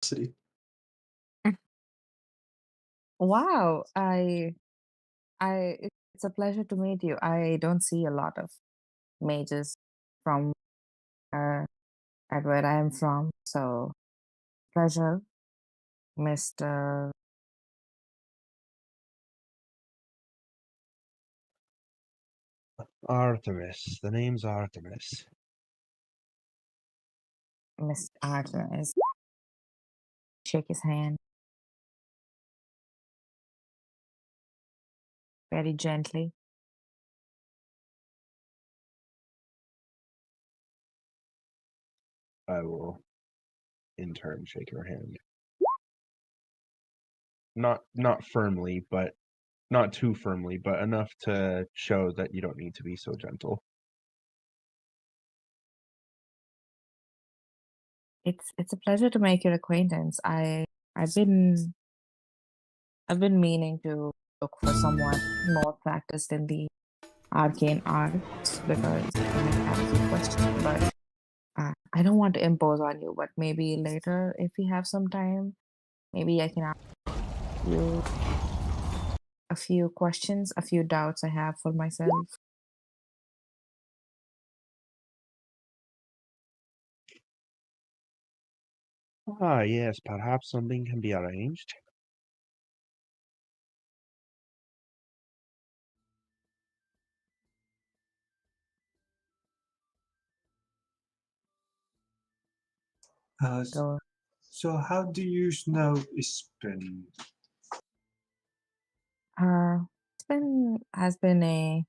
curiosity. Wow, it's a pleasure to meet you. I don't see a lot of mages from uh, at where I am from, so pleasure, Mr. Artemis. The name's Artemis. Mr. Artemis. Shake his hand very gently. I will, in turn, shake her hand. Not firmly, but not too firmly, but enough to show that you don't need to be so gentle. It's a pleasure to make your acquaintance. I've been meaning to look for someone more practiced in the arcane arts because I have a few questions, but I don't want to impose on you. But maybe later, if we have some time, maybe I can ask you a few questions, a few doubts I have for myself. Ah, yes, perhaps something can be arranged. Uh, So, so how do you know Ispen? Espen has been a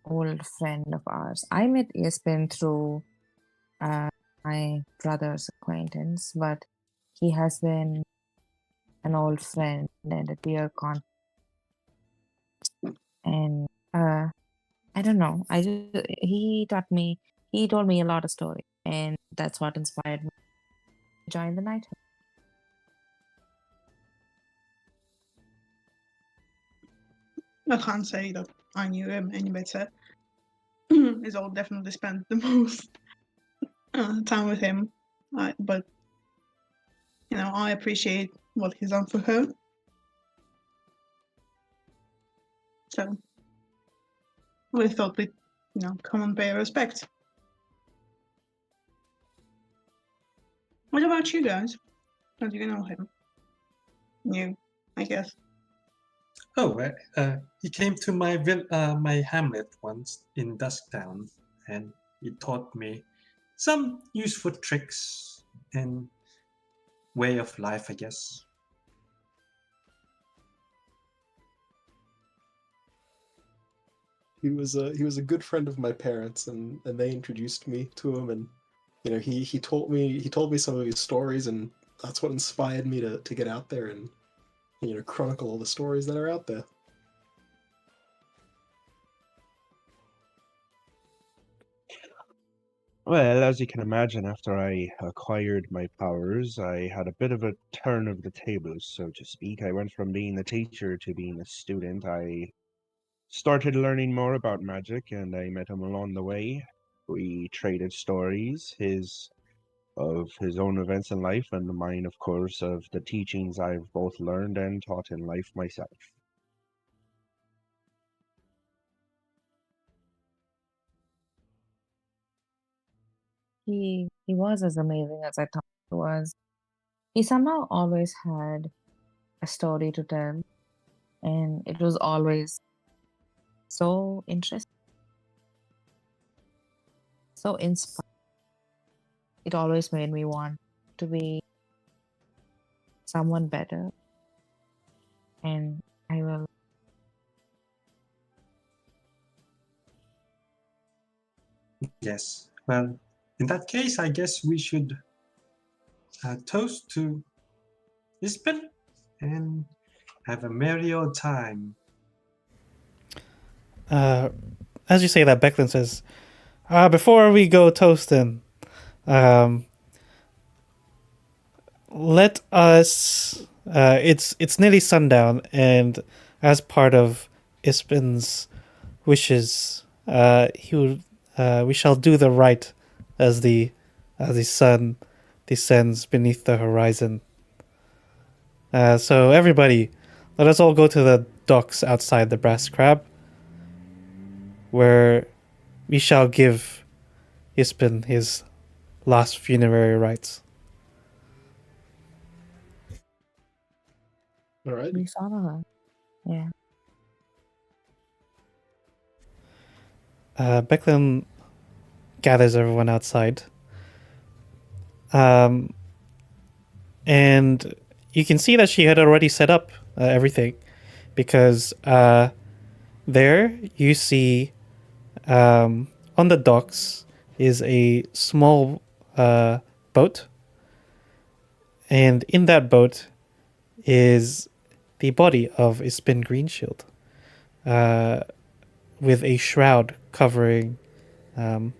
old friend of ours. I met Espen through uh, my brother's acquaintance, but he has been an old friend and a dear con. And I don't know. He told me a lot of stories, and that's what inspired me to join the knighthood. I can't say that I knew him any better. Is all definitely spent the most time with him, but I appreciate what he's done for her. So we thought we'd, come and pay respect. What about you guys? How do you know him? You, I guess. Oh, he came to my hamlet once in Dusktown, and he taught me some useful tricks and way of life, I guess. He was a good friend of my parents, and they introduced me to him, and he told me some of his stories, and that's what inspired me to get out there and chronicle all the stories that are out there. Well, as you can imagine, after I acquired my powers, I had a bit of a turn of the tables, so to speak. I went from being a teacher to being a student. I started learning more about magic, and I met him along the way. We traded stories, his of his own events in life, and mine, of course, of the teachings I've both learned and taught in life myself. He was as amazing as I thought he was. He somehow always had a story to tell, and it was always so interesting, so inspiring. It always made me want to be someone better, and I will. Yes. Well, in that case, I guess we should toast to Ispen and have a merry old time. Uh, as you say that, Becklin says, before we go toasting, um, let us. It's nearly sundown, and as part of Ispen's wishes, we shall do the right as the sun descends beneath the horizon. So everybody, let us all go to the docks outside the Brass Crab, where we shall give Ispin his last funerary rites. All right. We saw that. Yeah. Becklin gathers everyone outside. And you can see that she had already set up everything, because there you see on the docks is a small boat, and in that boat is the body of Ispin Greenshield, with a shroud covering him.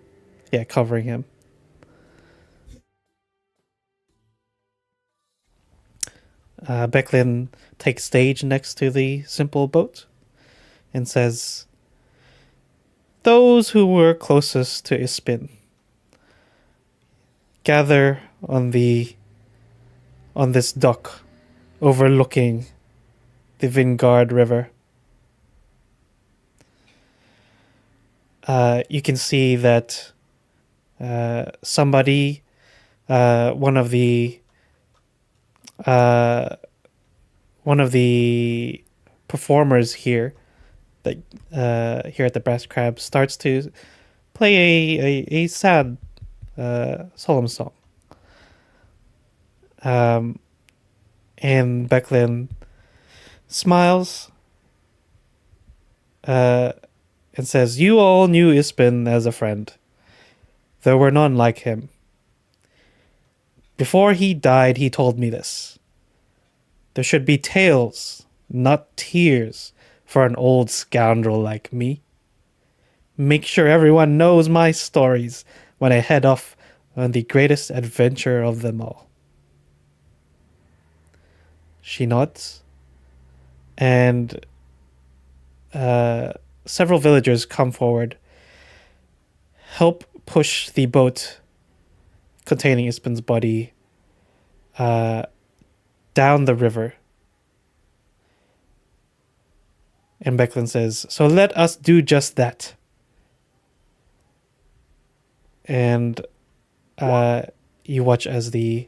Becklin takes stage next to the simple boat and says, "Those who were closest to Ispin, gather on this dock overlooking the Vingard River." You can see that somebody, one of the performers here, that here at the Brass Crab, starts to play a sad, solemn song. And Becklin smiles and says, "You all knew Ispin as a friend. There were none like him. Before he died, he told me this. There should be tales, not tears, for an old scoundrel like me. Make sure everyone knows my stories when I head off on the greatest adventure of them all." She nods, and several villagers come forward, help push the boat containing Ispin's body down the river. And Becklin says, "So let us do just that." And you watch as the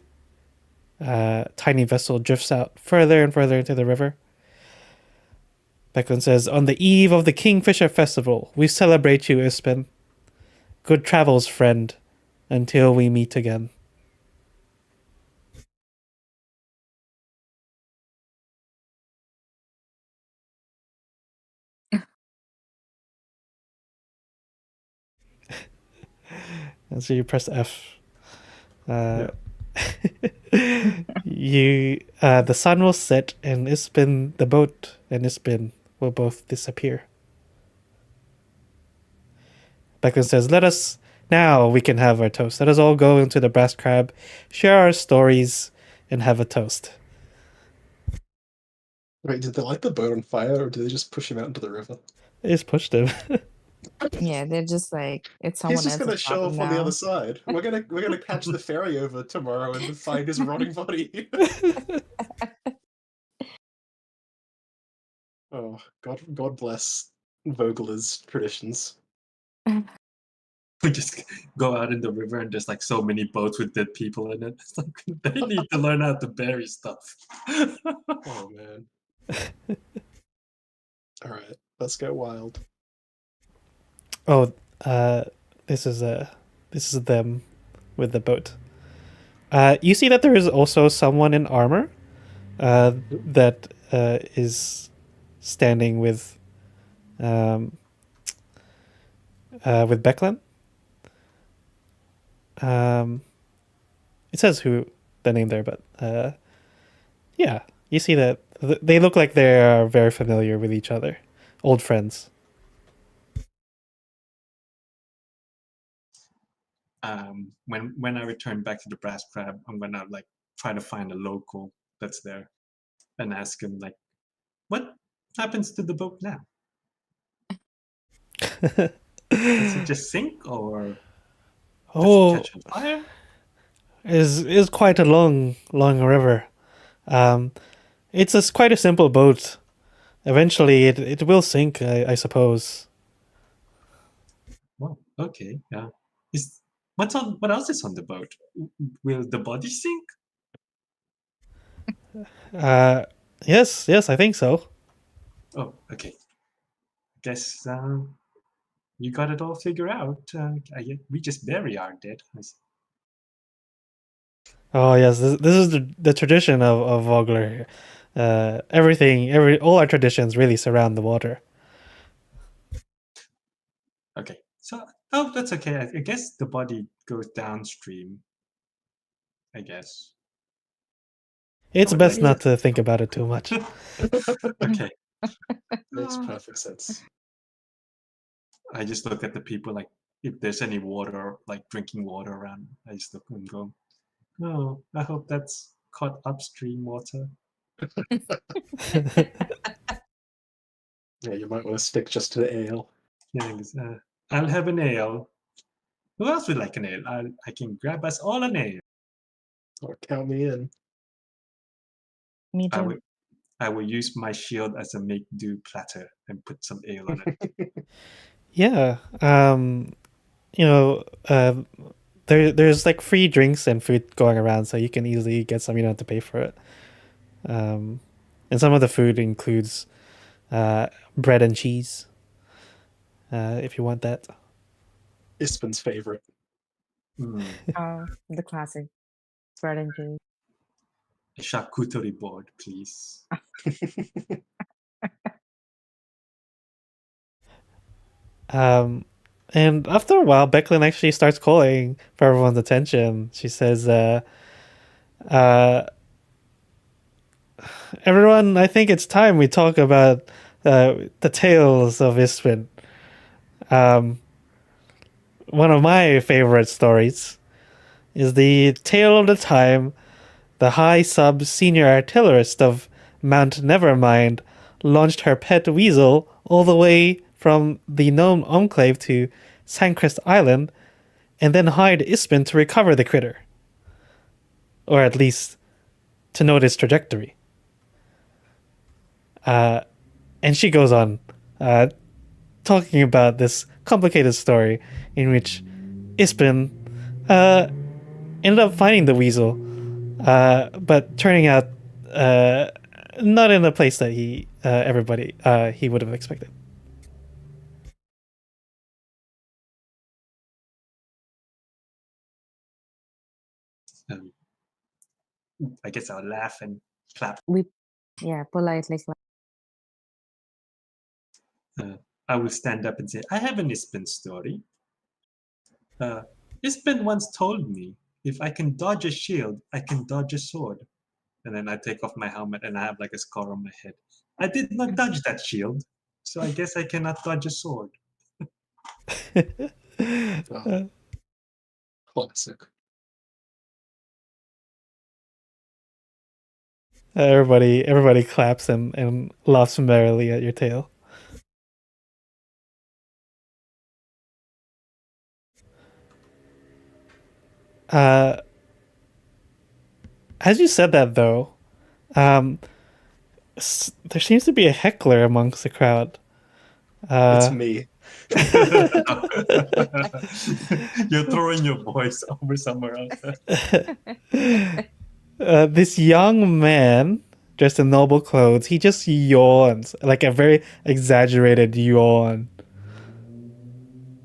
tiny vessel drifts out further and further into the river. Becklin says, "On the eve of the Kingfisher Festival, we celebrate you, Ispin. Good travels, friend, until we meet again." And so you press F. The sun will set, and the boat and Ispin will both disappear. Becklin says, now we can have our toast. Let us all go into the Brass Crab, share our stories, and have a toast. Wait, did they light the boat on fire, or did they just push him out into the river? They just pushed him. Yeah, they're just like, it's someone He's just else's gonna show problem up on the now. other side. We're gonna catch the ferry over tomorrow and find his rotting body. Oh, God bless Vogler's traditions. We just go out in the river and there's like so many boats with dead people in it. It's like they need to learn how to bury stuff. Oh man. All right, let's get wild. Oh, this is them with the boat. You see that there is also someone in armor that is standing with Becklin. It says who the name there, but yeah, you see that they look like they are very familiar with each other, old friends. When I return back to the Brass Crab, I'm gonna like try to find a local that's there and ask him like, what happens to the boat now? Does it just sink or does it catch on fire? Is quite a long river. It's quite a simple boat. Eventually, it will sink, I suppose. Well, okay. Yeah. Is what else is on the boat? Will the body sink? Yes, I think so. Oh, okay. Guess you got it all figured out. We just bury our dead. Oh yes, this is the tradition of Vogler. All our traditions really surround the water. Okay. So, that's okay. I guess the body goes downstream. I guess. It's Oh, best yeah. not to think about it too much. Okay. Makes perfect sense. I just look at the people like if there's any water, like drinking water around. I just look and go, "Oh, I hope that's caught upstream water." Yeah, you might want to stick just to the ale. Yeah, I'll have an ale. Who else would like an ale? I can grab us all an ale. Or count me in. Me I too. will, I will use my shield as a make-do platter and put some ale on it. Yeah. You know, there's like free drinks and food going around, so you can easily get some. You don't have to pay for it. And some of the food includes bread and cheese. If you want that. Ispin's favorite. Oh, the classic bread and cheese. A charcuterie board, please. And after a while, Becklin actually starts calling for everyone's attention. She says, everyone, I think it's time we talk about the tales of Ispin. One of my favorite stories is the tale of the time the high sub senior artillerist of Mount Nevermind launched her pet weasel all the way from the Gnome Enclave to Sancrest Island and then hired Ispin to recover the critter. Or at least to note its trajectory. And she goes on talking about this complicated story in which Ispin ended up finding the weasel, but turning out not in the place that he would have expected. I guess I'll laugh and clap. Politely clap. I will stand up and say, I have an Ispin story. Ispin once told me, if I can dodge a shield, I can dodge a sword. And then I take off my helmet and I have like a scar on my head. I did not dodge that shield, so I guess I cannot dodge a sword. Oh, classic. Everybody claps and laughs merrily at your tale. As you said that, though, there seems to be a heckler amongst the crowd. It's me. You're throwing your voice over somewhere else. This young man dressed in noble clothes, he just yawns, like a very exaggerated yawn.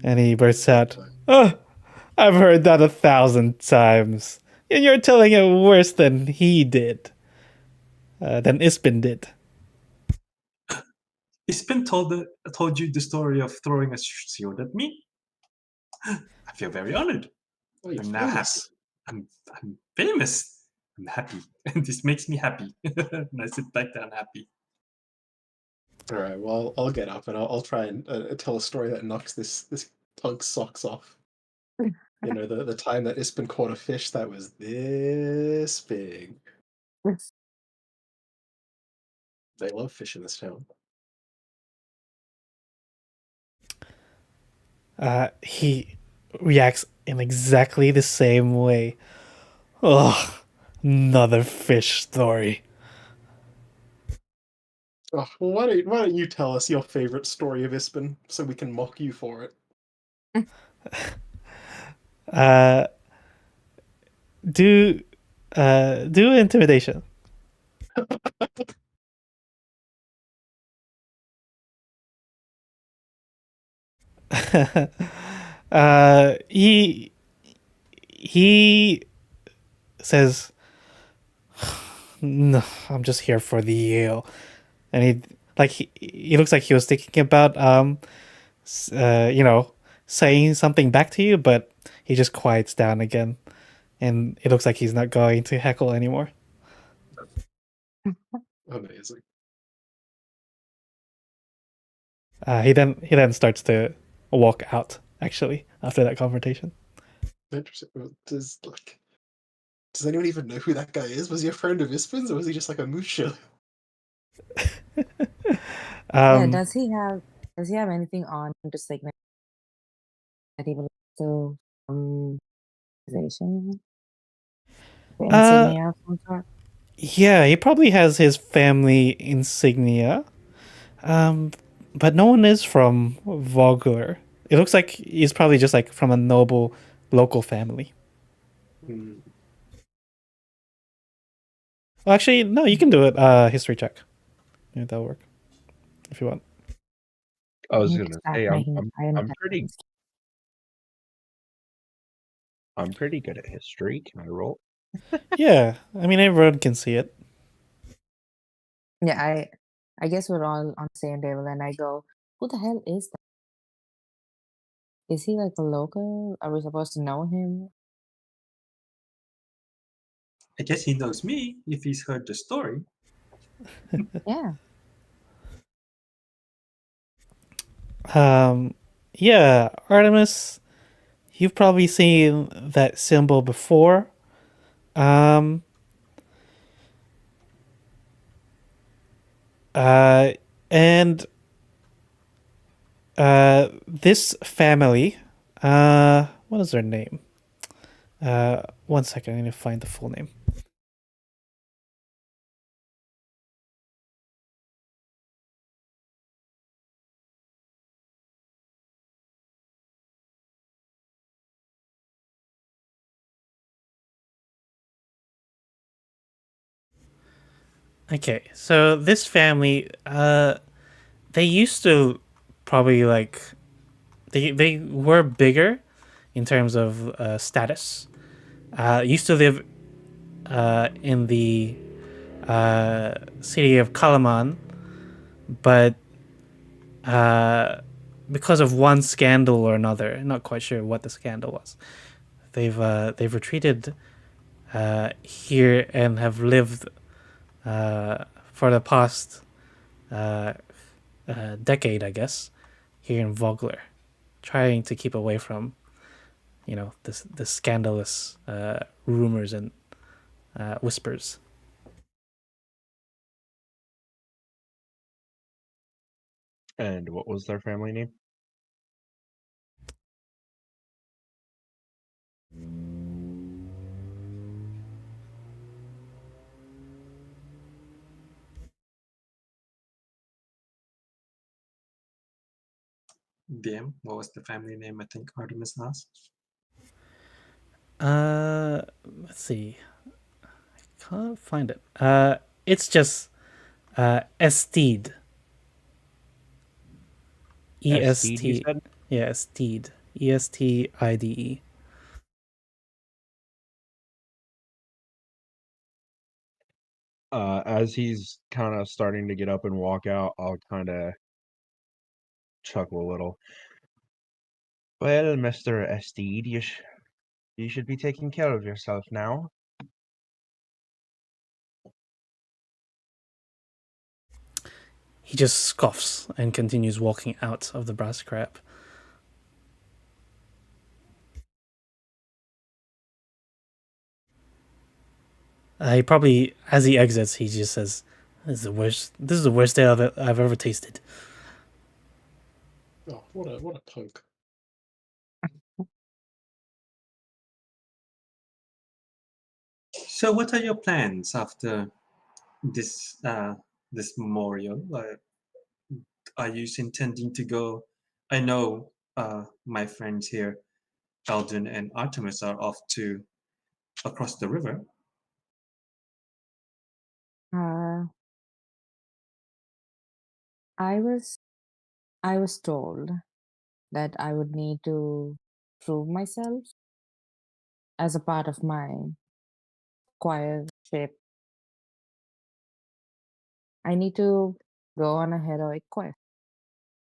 And he bursts out, "Oh, I've heard that 1,000 times. And you're telling it worse than he did. Than Ispin did." Ispin told you the story of throwing a shield at me? I feel very honored. Oh, you're I'm now happy. famous. I'm famous. I'm happy. And this makes me happy. And I sit back down happy. All right, well, I'll get up and I'll try and tell a story that knocks this punk's socks off. You know, the time that Ispin caught a fish that was this big. They love fish in this town. He reacts in exactly the same way. Ugh, another fish story. Oh, well, why don't you tell us your favorite story of Ispin so we can mock you for it? Uh, do do intimidation. He says, "No, I'm just here for the Yale," and he looks like he was thinking about you know, saying something back to you, but he just quiets down again, and it looks like he's not going to heckle anymore. Amazing. He then starts to walk out. Actually, after that confrontation. Interesting. Does anyone even know who that guy is? Was he a friend of Ispin's, or was he just like a musha? Yeah, Um, does he have anything on him to signal that he belongs to organization? The uh, insignia of some sort? yeah, he probably has his family insignia. Um, but no one is from Vogler. It looks like he's probably just like from a noble local family. Hmm. Well, actually, no, you can do it. History check. Yeah, that'll work if you want. I was You need to gonna start say making I'm pretty good at history. Can I roll? Yeah, I mean everyone can see it. Yeah, I guess we're all on the same table, and I go, who the hell is that? Is he like a local? Are we supposed to know him? I guess he knows me if he's heard the story. Yeah. Um, yeah, Artemis, you've probably seen that symbol before. Um, uh, and this family, what is their name? One second, I need to find the full name. Okay, so this family, they used to probably like they were bigger in terms of status. Used to live in the city of Kalaman, but because of one scandal or another, not quite sure what the scandal was, they've retreated here and have lived for the past decade, I guess, here in Vogler, trying to keep away from, you know, the scandalous rumors and whispers. And what was their family name? DM, what was the family name? I think Artemis asked. Let's see. I can't find it. It's just Estede. Estede, you EST. said? Yeah, Estede. ESTIDE. As he's kind of starting to get up and walk out, I'll kind of chuckle a little. Well, Mr. Estede, you should be taking care of yourself now. He just scoffs and continues walking out of the brass scrap. He probably, as he exits, he just says, "This is the worst. This is the worst day I've ever tasted." Oh, what a punk. So, what are your plans after this this memorial? Are you intending to go? I know my friends here, Eldon and Artemis, are off to across the river. Uh, I was told that I would need to prove myself as a part of my choir ship. I need to go on a heroic quest.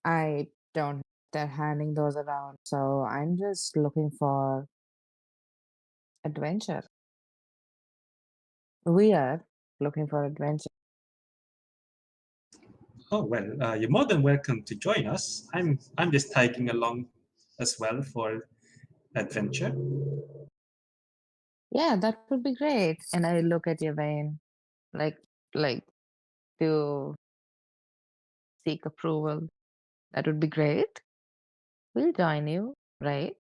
I don't they're handing those around, so I'm just looking for adventure. We are looking for adventure. Oh well, you're more than welcome to join us. I'm just tagging along as well for adventure. Yeah, that would be great. And I look at Yvain, like to seek approval. That would be great. We'll join you, right?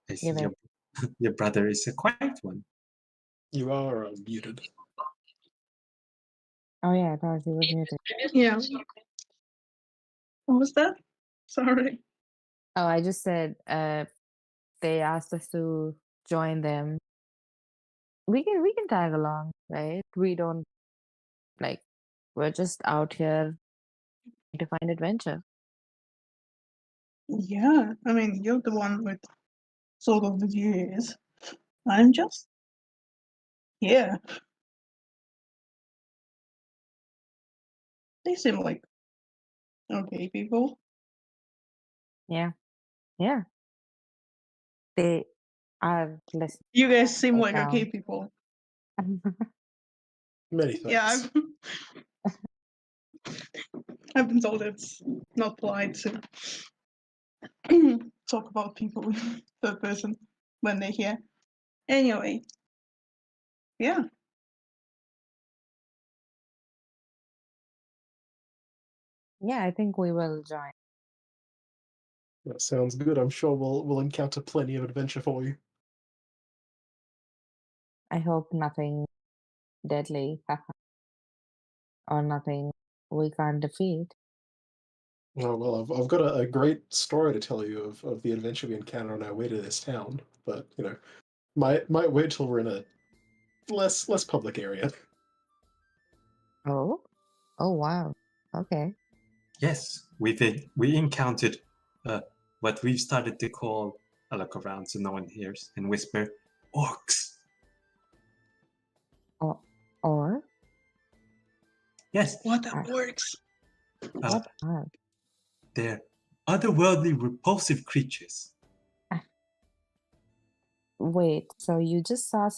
I see Yvain. your brother is a quiet one. You are muted. Oh yeah, I thought he was muted. Yeah. What was that? Sorry. Oh, I just said they asked us to join them. We can tag along, right? We don't like we're just out here to find adventure. Yeah, I mean, you're the one with sort of the views. I'm just here. They seem like okay people. Yeah. Yeah. They are listening. You guys seem like down. okay people. Many thanks. Yeah, I've been told it's not polite to talk about people in third person when they're here. Anyway, yeah. Yeah, I think we will join. That sounds good. I'm sure we'll encounter plenty of adventure for you. I hope nothing deadly or nothing we can't defeat. Oh well, I've got a great story to tell you of the adventure we encountered on our way to this town, but might wait till we're in a less public area. Oh? Oh wow. Okay. Yes, we encountered what we've started to call. I look around so no one hears and whisper, orcs. Or Yes, What that works. what are? they're otherworldly, repulsive creatures. Wait, so you just saw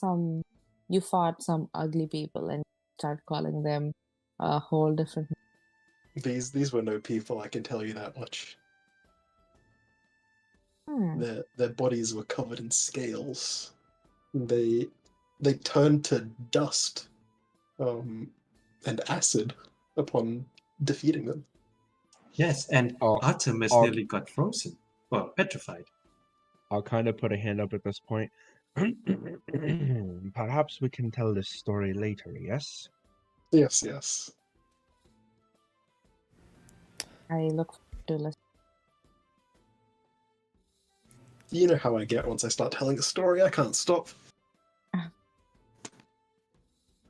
you fought some ugly people and start calling them a whole different. These were no people, I can tell you that much. Hmm. Their bodies were covered in scales. They turned to dust, and acid upon defeating them. Yes, and Artemis oh. nearly got frozen or petrified. I'll kind of put a hand up at this point. Perhaps we can tell this story later, yes? Yes, yes. I look forward to listen. You know how I get once I start telling a story, I can't stop.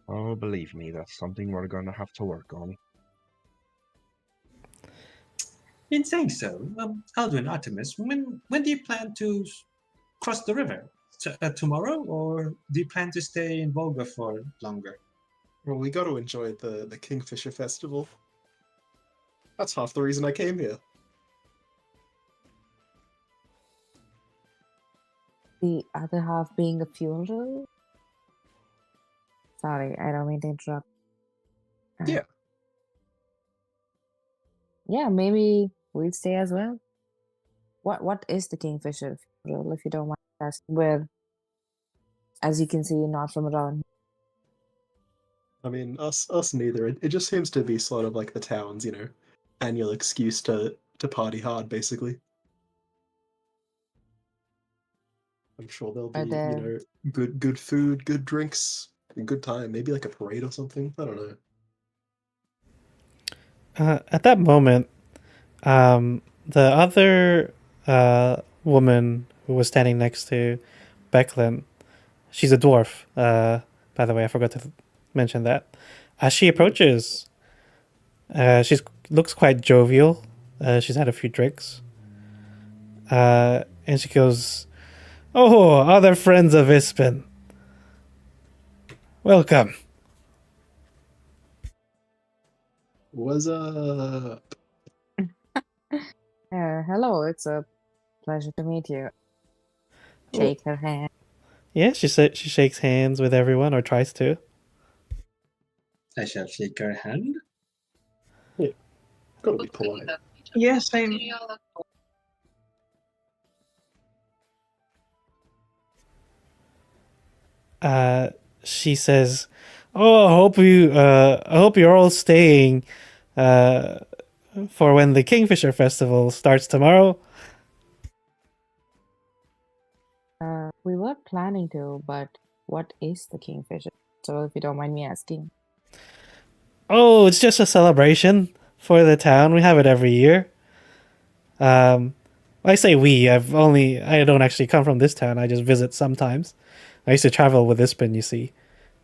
Oh, believe me, that's something we're going to have to work on. In saying so, Aldo and Artemis, when do you plan to cross the river? Tomorrow, or do you plan to stay in Volga for longer? Well, we got to enjoy the Kingfisher Festival. That's half the reason I came here. The other half being a funeral? Sorry, I don't mean to interrupt. Yeah. Yeah, maybe we'll stay as well. What is the Kingfisher funeral, if you don't mind asking? Where, as you can see, not from around. I mean, us neither. It just seems to be sort of like the town's, annual excuse to party hard, basically. I'm sure there'll Are be, there good food, good drinks, a good time. Maybe like a parade or something. I don't know. At that moment, the other woman who was standing next to Becklin, she's a dwarf. By the way, I forgot to mention that. As she approaches, she looks quite jovial. She's had a few drinks. And she goes, "Oh, other friends of Ispin. Welcome." What's up? hello, it's a pleasure to meet you. Shake her hand. Yeah, she shakes hands with everyone, or tries to. I shall shake her hand. Gotta be polite. Yeah, same. She says, "Oh, I hope you're all staying for when the Kingfisher Festival starts tomorrow." We were planning to, but what is the Kingfisher? So, if you don't mind me asking. Oh, it's just a celebration for the town. We have it every year. I say we. I don't actually come from this town. I just visit sometimes. I used to travel with Ispin, you see,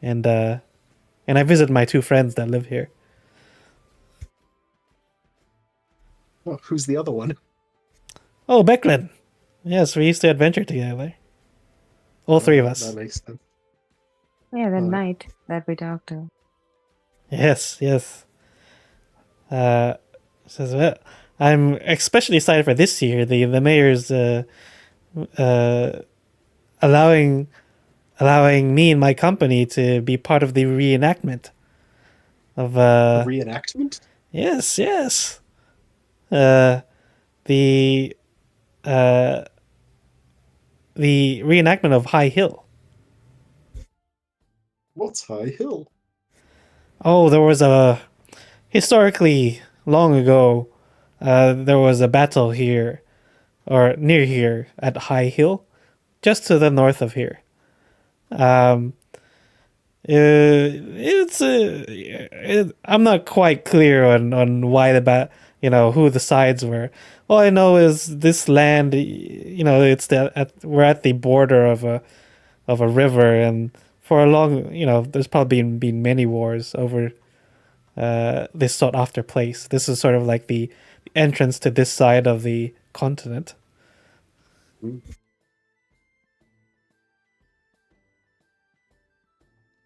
and I visit my two friends that live here. Oh, who's the other one? Oh, Becklin. Yes, we used to adventure together. All three of us. That makes sense. Yeah, the knight that we talked to. Yes. Says, well, I'm especially excited for this year. The mayor's allowing me and my company to be part of the reenactment of A reenactment? yes. The reenactment of High Hill. What's High Hill? Oh, there was historically long ago, there was a battle here, or near here at High Hill, just to the north of here. I'm not quite clear on why who the sides were. All I know is this land, we're at the border of a river, and for a long, there's probably been many wars over this sought after place. This is sort of like the entrance to this side of the continent.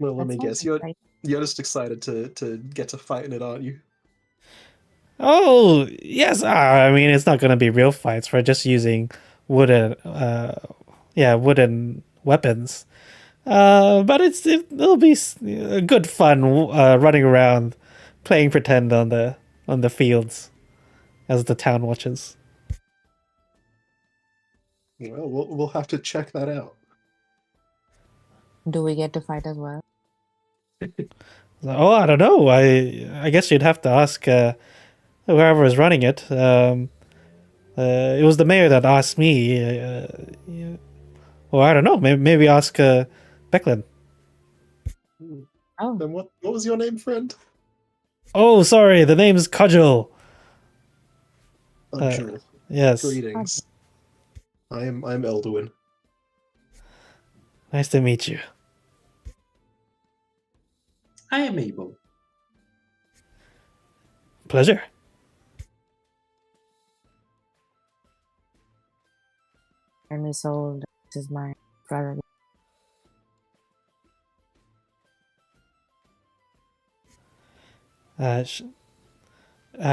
Well, let That me sounds guess. You're exciting. just excited to get to fight in it, aren't you? Oh yes, I mean it's not going to be real fights. We're just using wooden weapons. But it'll be good fun running around, playing pretend on the fields as the town watches. Well, we'll have to check that out. Do we get to fight as well? Oh, I don't know. I guess you'd have to ask whoever is running it. It was the mayor that asked me. Or I don't know. Maybe ask Becklin. Oh, Then what was your name, friend? Oh, sorry. The name's Cudgel. Jewel. Yes. Greetings. I'm Elduin. Nice to meet you. I am able. Pleasure. I'm sold. This is my brother.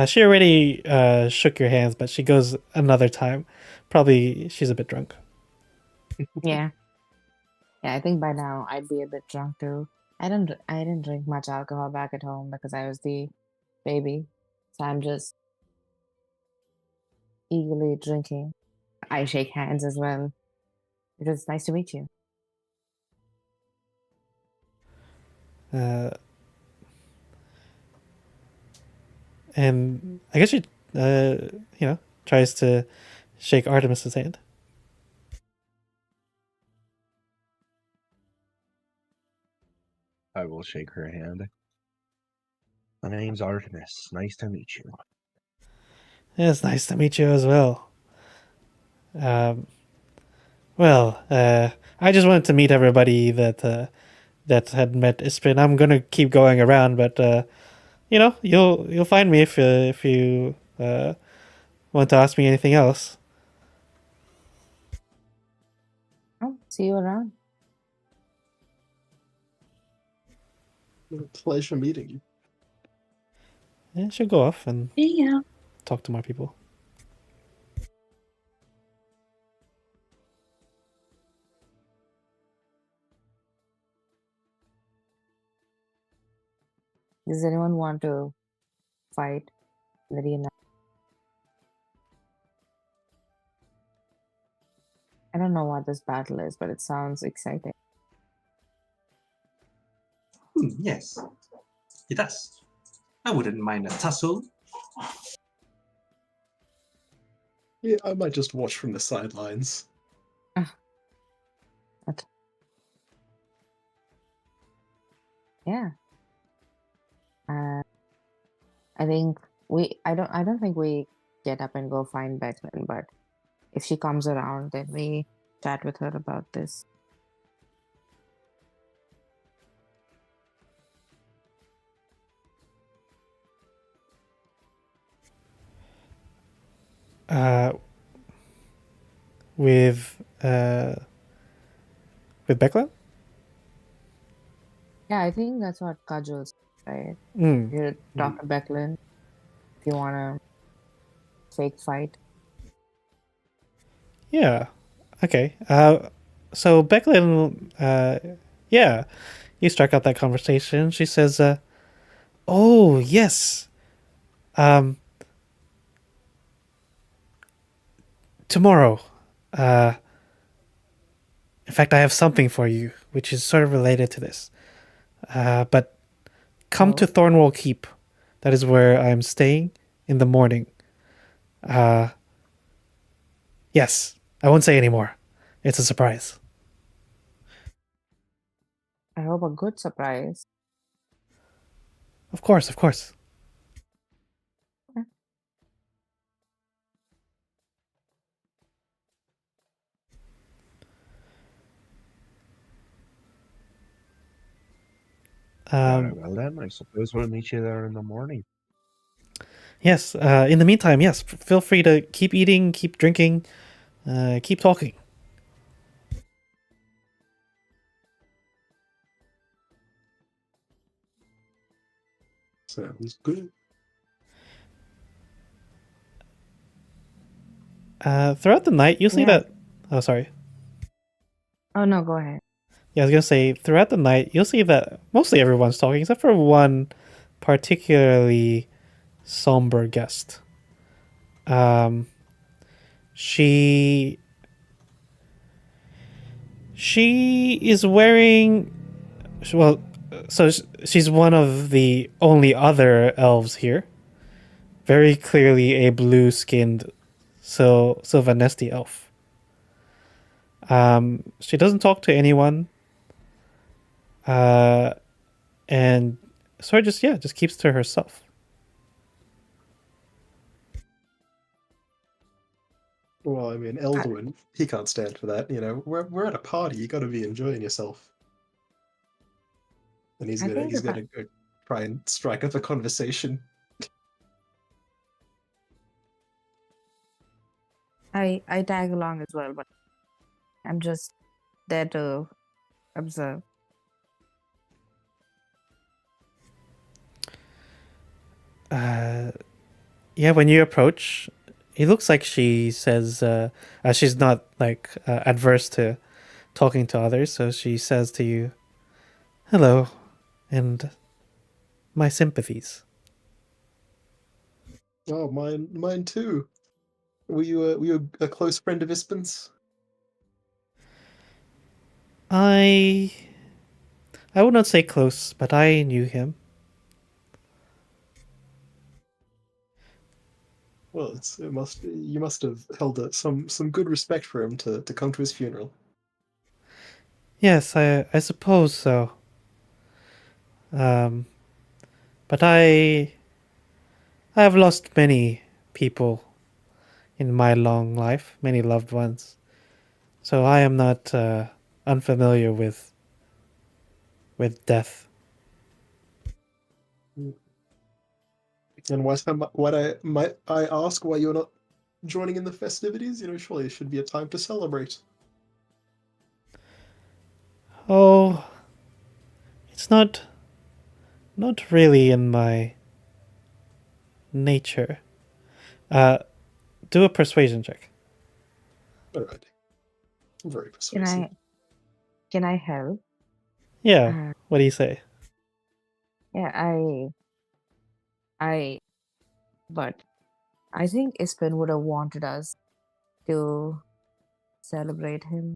She already shook your hands, but she goes another time. Probably she's a bit drunk. Yeah. Yeah, I think by now I'd be a bit drunk too. I didn't drink much alcohol back at home because I was the baby. So I'm just eagerly drinking. I shake hands as well. It was nice to meet you. And I guess she, tries to shake Artemis's hand. I will shake her hand. My name's Artemis. Nice to meet you. It's nice to meet you as well. Well, I just wanted to meet everybody that had met Ispin. I'm gonna keep going around, but you'll find me if you want to ask me anything else. Oh, see you around. Pleasure meeting you. Yeah, she'll go off and Yeah. talk to more people. Does anyone want to fight in the arena? I don't know what this battle is, but it sounds exciting. Yes, it does. I wouldn't mind a tussle. Yeah, I might just watch from the sidelines. Okay. Yeah. I think I don't think we get up and go find Becklin, but if she comes around, then we chat with her about this. With Bekla? Yeah, I think that's what Kajol's right. Mm. You talk to Becklin if you want to fake fight. Yeah. Okay. So Becklin, yeah, you struck out that conversation. She says, "Oh yes, tomorrow. In fact, I have something for you, which is sort of related to this. But come to Thornwall Keep. That is where I'm staying in the morning. Yes, I won't say any more. It's a surprise." I hope a good surprise. Of course, of course. Well then, I suppose we'll meet you there in the morning. Yes. In the meantime, yes, feel free to keep eating, keep drinking, keep talking. Sounds good. Throughout the night, you'll see Yeah. that. Oh, sorry. Oh no, go ahead. Yeah, I was gonna say throughout the night, you'll see that mostly everyone's talking, except for one particularly somber guest. She is wearing, well, so she's one of the only other elves here. Very clearly a blue-skinned Sylvanesti elf. She doesn't talk to anyone. And sort of just keeps to herself. Well, I mean, Elduin, he can't stand for that. You know, we're at a party. You got to be enjoying yourself. And he's I gonna think he's if I- gonna go try and strike up a conversation. I tag along as well, but I'm just there to observe. Yeah, when you approach, it looks like she says she's not like adverse to talking to others, so she says to you, "Hello, and my sympathies." Oh, mine too. Were you a close friend of Ispin's? I would not say close, but I knew him. Well, you must have held some good respect for him to come to his funeral. Yes, I suppose so. But I have lost many people in my long life, many loved ones. So I am not unfamiliar with death. And might I ask why you're not joining in the festivities? Surely it should be a time to celebrate. Oh, it's not really in my nature. Do a persuasion check. Alright. Very Can persuasive. I help? Yeah. What do you say? Yeah, but I think Ispin would have wanted us to celebrate him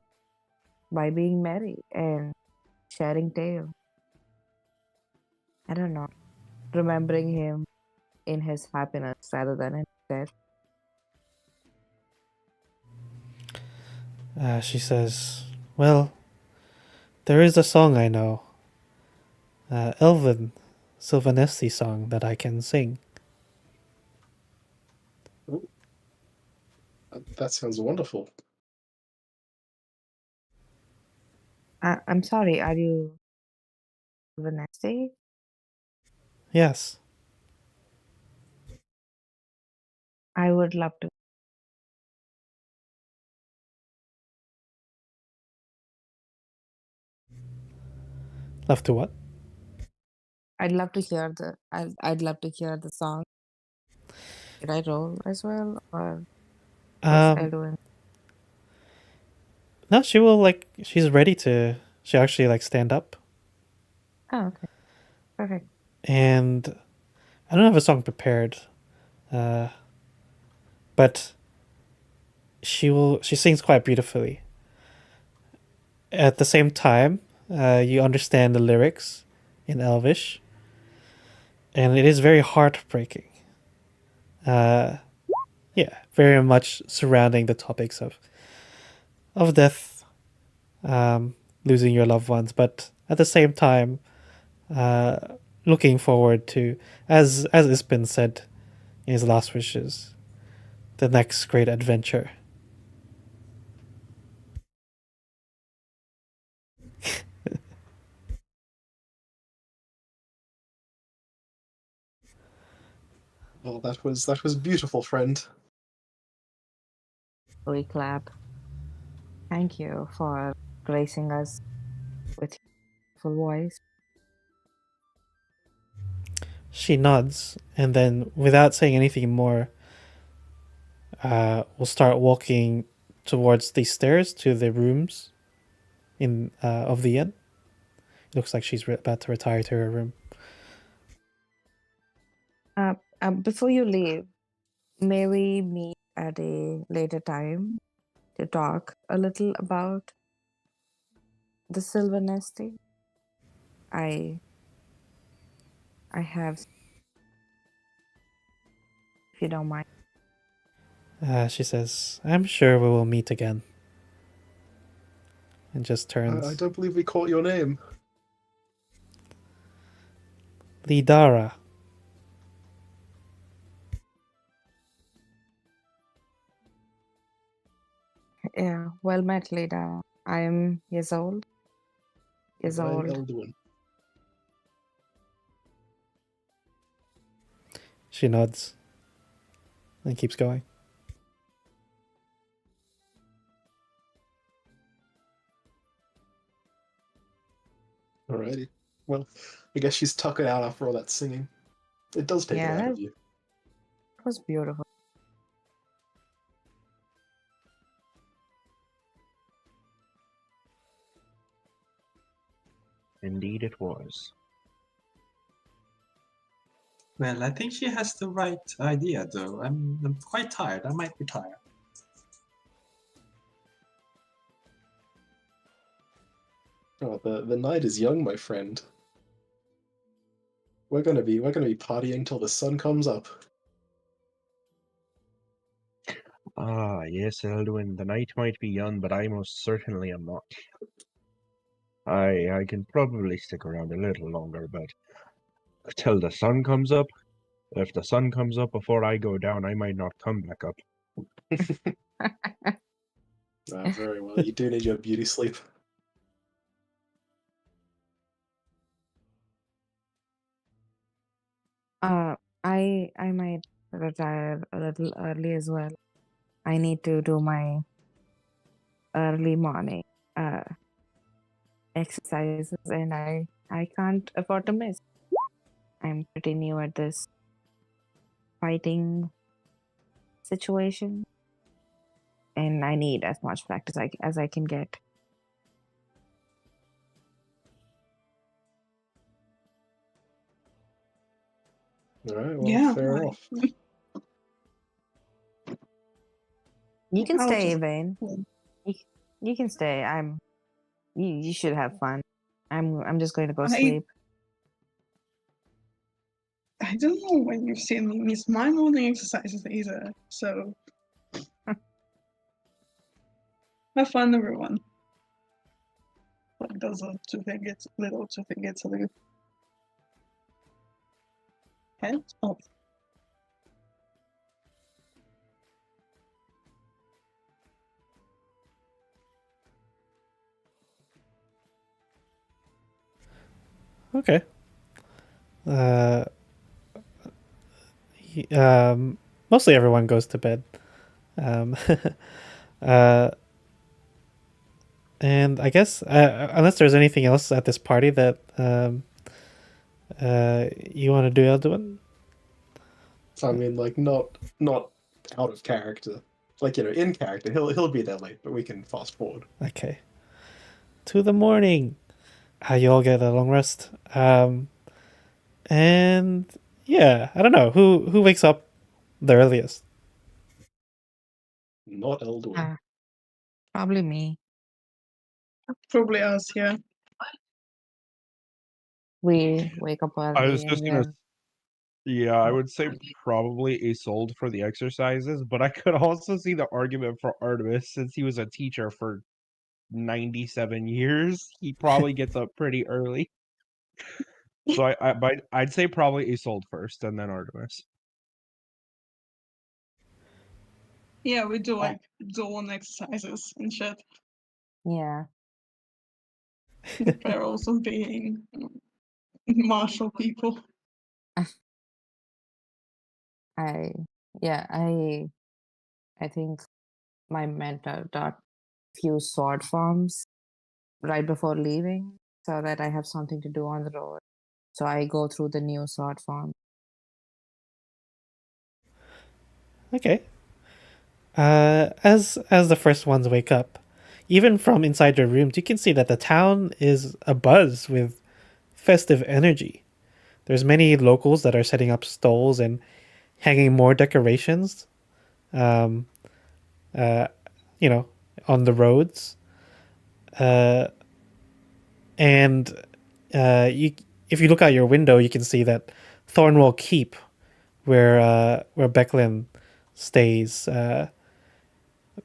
by being merry and sharing tales. I don't know, remembering him in his happiness rather than in death. She says, "Well, there is a song I know, Elven Sylvanesti song that I can sing." Oh, that sounds wonderful. I'm sorry, are you Vanessa? Yes. I would love to. Love to what? I'd love to hear I'd love to hear the song. Did I roll as well, or was Um, Edwin? no, she's ready to. She actually stand up, Oh, okay, perfect. and I don't have a song prepared, but she sings quite beautifully. At the same time, you understand the lyrics in Elvish, and it is very heartbreaking. Yeah, very much surrounding the topics of death, losing your loved ones, but at the same time, uh, looking forward to, as has been said in his last wishes, the next great adventure. Oh, that was beautiful, friend. We clap. Thank you for gracing us with your full voice. She nods, and then, without saying anything more, will start walking towards the stairs to the rooms in of the inn. Looks like she's about to retire to her room. Before you leave, may we meet at a later time to talk a little about the Silver Nesty? I have, if you don't mind. She says, "I'm sure we will meet again," and just I turns. don't believe we caught your name. Lidara. Yeah, well met, Leda. I am years old. Years I'm old. Elduin. She nods and keeps going. Alrighty. Well, I guess she's tuckered out after all that singing. It does take it Yeah, out that of you. was beautiful. Indeed, it was. Well, I think she has the right idea, though. I'm quite tired. I might retire. Oh, the night is young, my friend. We're gonna be partying till the sun comes up. Ah, yes, Elduin, the night might be young, but I most certainly am not. I can probably stick around a little longer, but till the sun comes up. If the sun comes up before I go down, I might not come back up. Very well. You do need your beauty sleep. I might retire a little early as well. I need to do my early morning exercises, and I can't afford to miss. I'm pretty new at this fighting situation, and I need as much practice as I can get. All right. Well, Yeah, fair off. You can I'll stay, just- Vane. You can stay. You should have fun. I'm just going to go sleep. I don't know when you've seen me miss my morning exercises either, so have fun, everyone. Like those are two things little to do. Head up. Okay. Mostly everyone goes to bed. Uh, and I guess unless there's anything else at this party that you want to do, Elduin? I mean, like not out of character. Like, in character, he'll be there late, but we can fast forward. Okay. To the morning. You all get a long rest. And yeah, I don't know who wakes up the earliest. Not Elduin. Probably me. Probably us, yeah. We wake up early. I was just gonna. then- Yeah, I would say probably Isolde for the exercises, but I could also see the argument for Artemis since he was a teacher for 97 years. He probably gets up pretty early. So I'd say probably Isolde first and then Artemis. Yeah, we do like dawn exercises and shit. Yeah. The perils of being martial people. I think my mentor taught few sword forms right before leaving so that I have something to do on the road. So I go through the new sword form. Okay. As the first ones wake up, even from inside your rooms, you can see that the town is abuzz with festive energy. There's many locals that are setting up stalls and hanging more decorations, um, uh, on the roads. And if you look out your window, you can see that Thornwall Keep, where Becklin stays,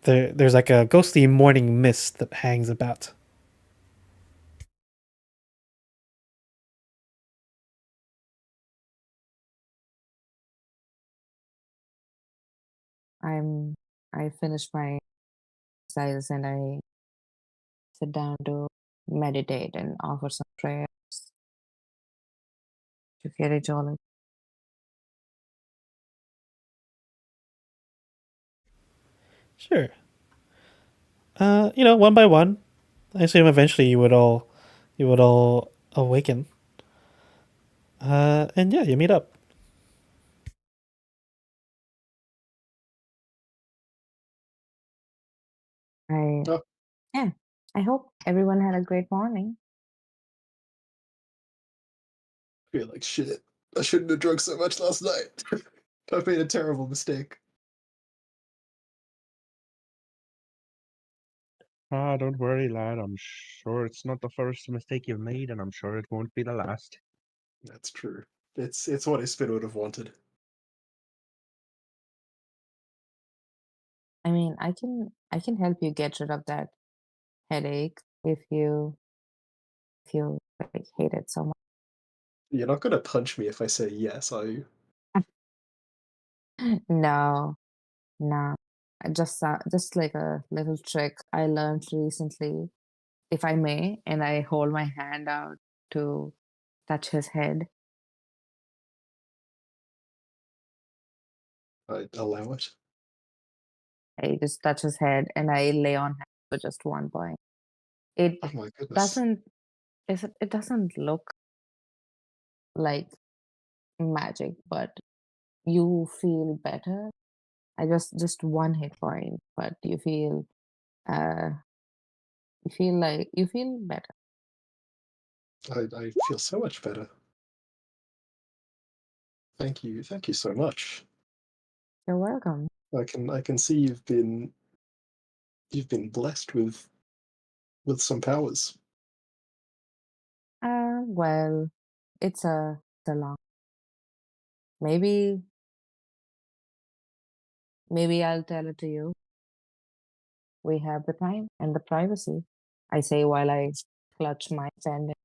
there's like a ghostly morning mist that hangs about. I finish my exercises and I sit down to meditate and offer some prayers to Fairy Jolly. Sure. One by one, I assume eventually you would all awaken. And yeah, you meet up. Oh. Yeah. I hope everyone had a great morning. I feel like shit. I shouldn't have drunk so much last night. I've made a terrible mistake. Don't worry, lad. I'm sure it's not the first mistake you've made, and I'm sure it won't be the last. That's true. It's what Ispin would have wanted. I mean, I can help you get rid of that headache if you if you like hate it so much. You're not gonna punch me if I say yes, are you? No, no. Just like a little trick I learned recently, if I may, and I hold my hand out to touch his head. I allow it. I just touch his head and I lay on him for just 1 point. It Oh my goodness. doesn't it doesn't look like magic, but you feel better. I just 1 hit point, but uh you feel better. I feel so much better. Thank you so much. You're welcome. I can see you've been blessed with some powers. Well, it's a long. Maybe I'll tell it to you. We have the time and the privacy. I say while I clutch my pendant.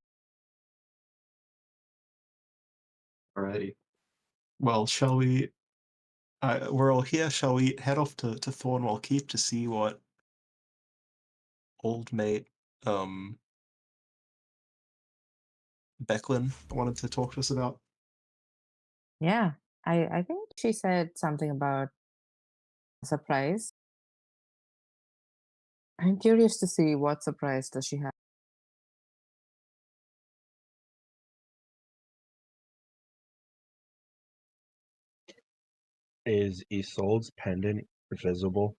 Alrighty. Well, shall we? We're all here. Shall we head off to Thornwall Keep to see what old mate Becklin wanted to talk to us about? Yeah, I think she said something about a surprise. I'm curious to see what surprise does she have. Is Isolde's pendant visible?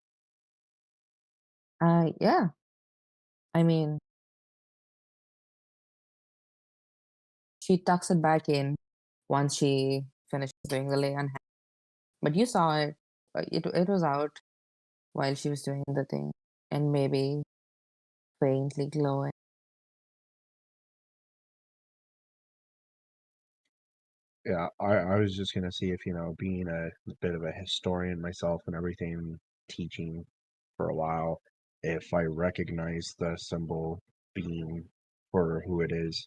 Yeah. I mean, she tucks it back in once she finishes doing the lay on hand. But you saw it. It was out while she was doing the thing, and maybe faintly glowing. Yeah, I was just gonna see if, being a bit of a historian myself and everything, teaching for a while, if I recognize the symbol being for who it is.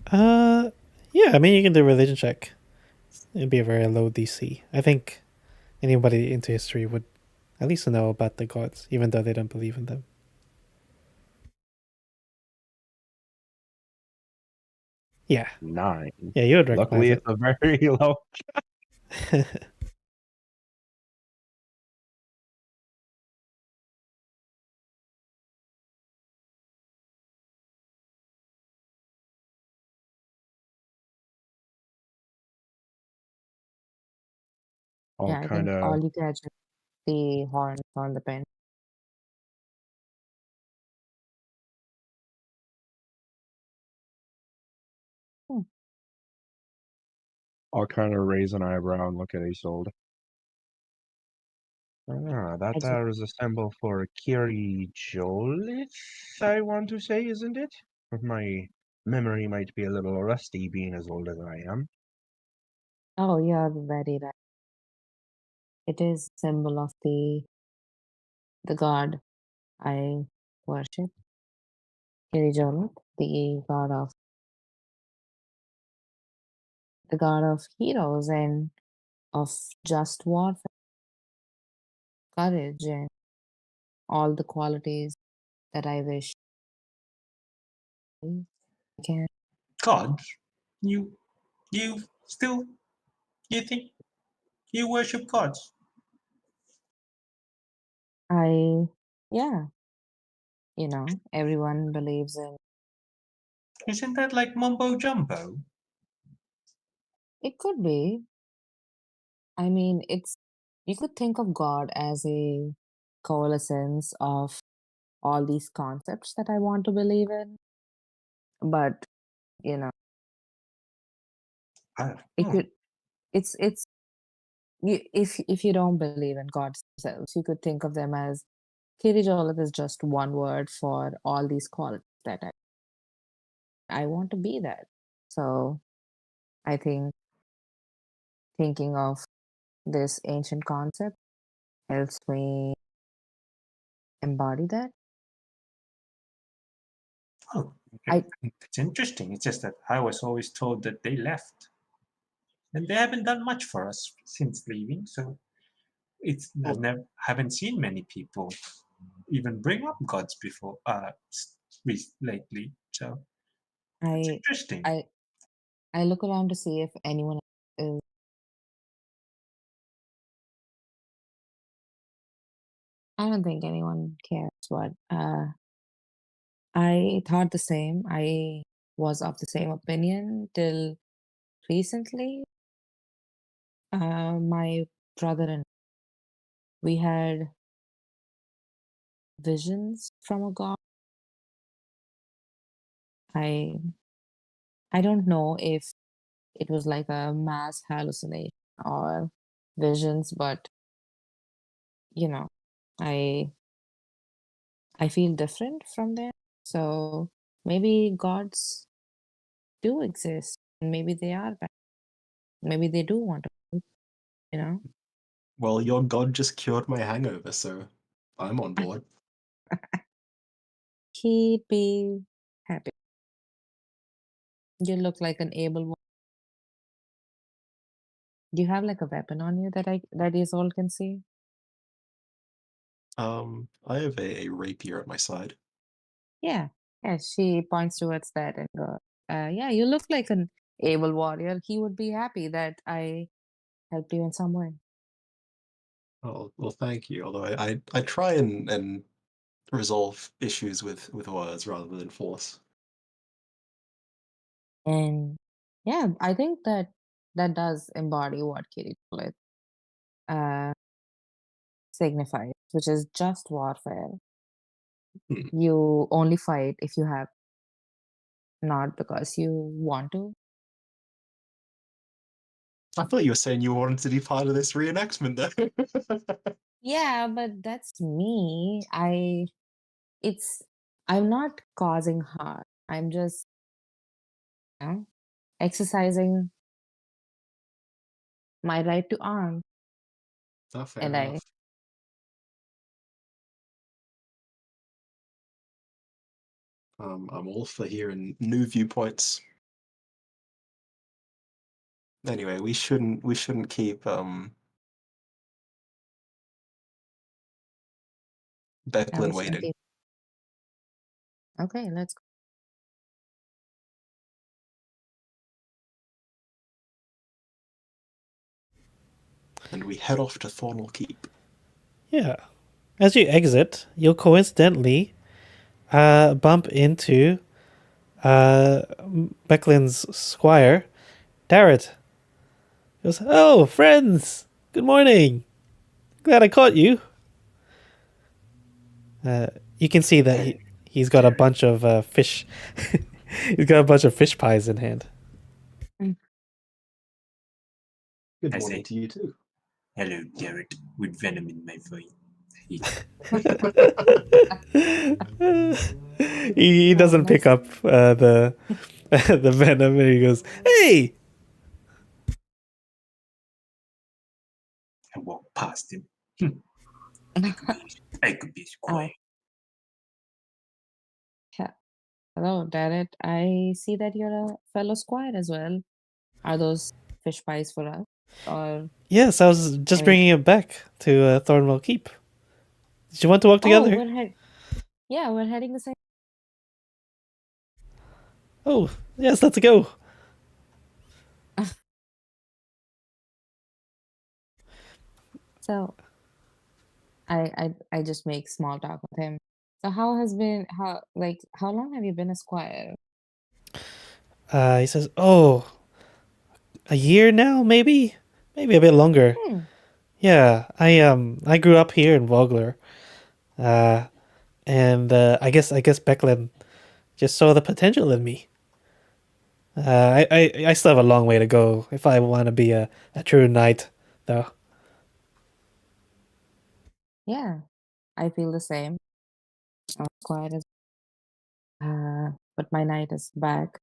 Uh, yeah. I mean, you can do a religion check. It'd be a very low DC. I think anybody into history would at least know about the gods, even though they don't believe in them. Yeah, 9. yeah, you would recognize Luckily, it. it's a very low. I'll Yeah, I kind think of all you catch is the horns on the pen. Hmm. raise an eyebrow and look at Isolde. That I just, is a symbol for Kiri Jolith, I want to say, isn't it? My memory might be a little rusty, being as old as I am. oh, you're very right. It is symbol of the god I worship, Kirijolot, the god of heroes and of just warfare, courage, and all the qualities that I wish I can. God, you you still you think you worship gods? I, yeah, everyone believes in. Isn't that like mumbo jumbo? It could be. I mean, you could think of God as a coalescence of all these concepts that I want to believe in, but you know, it Hmm. could. It's if you don't believe in gods themselves, you could think of them as Kirijolov is just one word for all these qualities that I want to be that. So I think thinking of this ancient concept helps me embody that. Oh, I- it's interesting. It's just that I was always told that they left, and they haven't done much for us since leaving. So I Well- never haven't seen many people even bring up gods before lately. So it's I interesting. I I look around to see if anyone is. I don't think anyone cares, but I thought the same. I was of the same opinion till recently. My brother and we had visions from a god. I I don't know if it was like a mass hallucination or visions, but you know, I I feel different from them. So maybe gods do exist. And maybe they are bad. Maybe they do want to, you know. Well, your god just cured my hangover, so I'm on board. He'd be happy. You look like an able one. Do you have like a weapon on you that is all can see? I have a rapier at my side. Yeah. Yeah, she points towards that and go, yeah, you look like an able warrior. He would be happy that I helped you in some way. Oh, well, thank you. Although I try and resolve issues with words rather than force. And yeah, I think that does embody what Katie Follett uh signifies, which is just warfare. Hmm. You only fight if you have, not because you want to. I thought you were saying you wanted to be part of this reenactment, though. Yeah, but that's me. It's I'm not causing harm. I'm just, you know, exercising my right to arm. Oh, fair And enough. I'm all for hearing new viewpoints. Anyway, we shouldn't keep I Becklin was waiting. thinking, okay, let's go. And we head off to Thornall Keep. Yeah. As you exit, you'll coincidentally bump into Becklin's squire, Darrett. He goes, "Oh, friends! Good morning. Glad I caught you." You can see that he's got a bunch of fish. He's got a bunch of fish pies in hand. Good I morning say, to you too. hello, Garrett, with venom in my voice. He Oh, doesn't pick nice. up the the venom, and he goes, "Hey!" I walked past him. I could be a squire. Yeah. Hello, Darrett. I see that you're a fellow squire as well. Are those fish pies for us? Or, Yes, I was just I mean, bringing it back to Thornwell Keep. Did you want to walk oh, together? we're heading the same. Oh, yes, let's go. So I just make small talk with him. So how long have you been a squire? He says, "Oh, a year now, maybe a bit longer." Hmm. Yeah, I grew up here in Vogler, uh, and I guess Becklin just saw the potential in me. I still have a long way to go if I want to be a true knight, though. Yeah, I feel the same. I'm quiet as but my night is back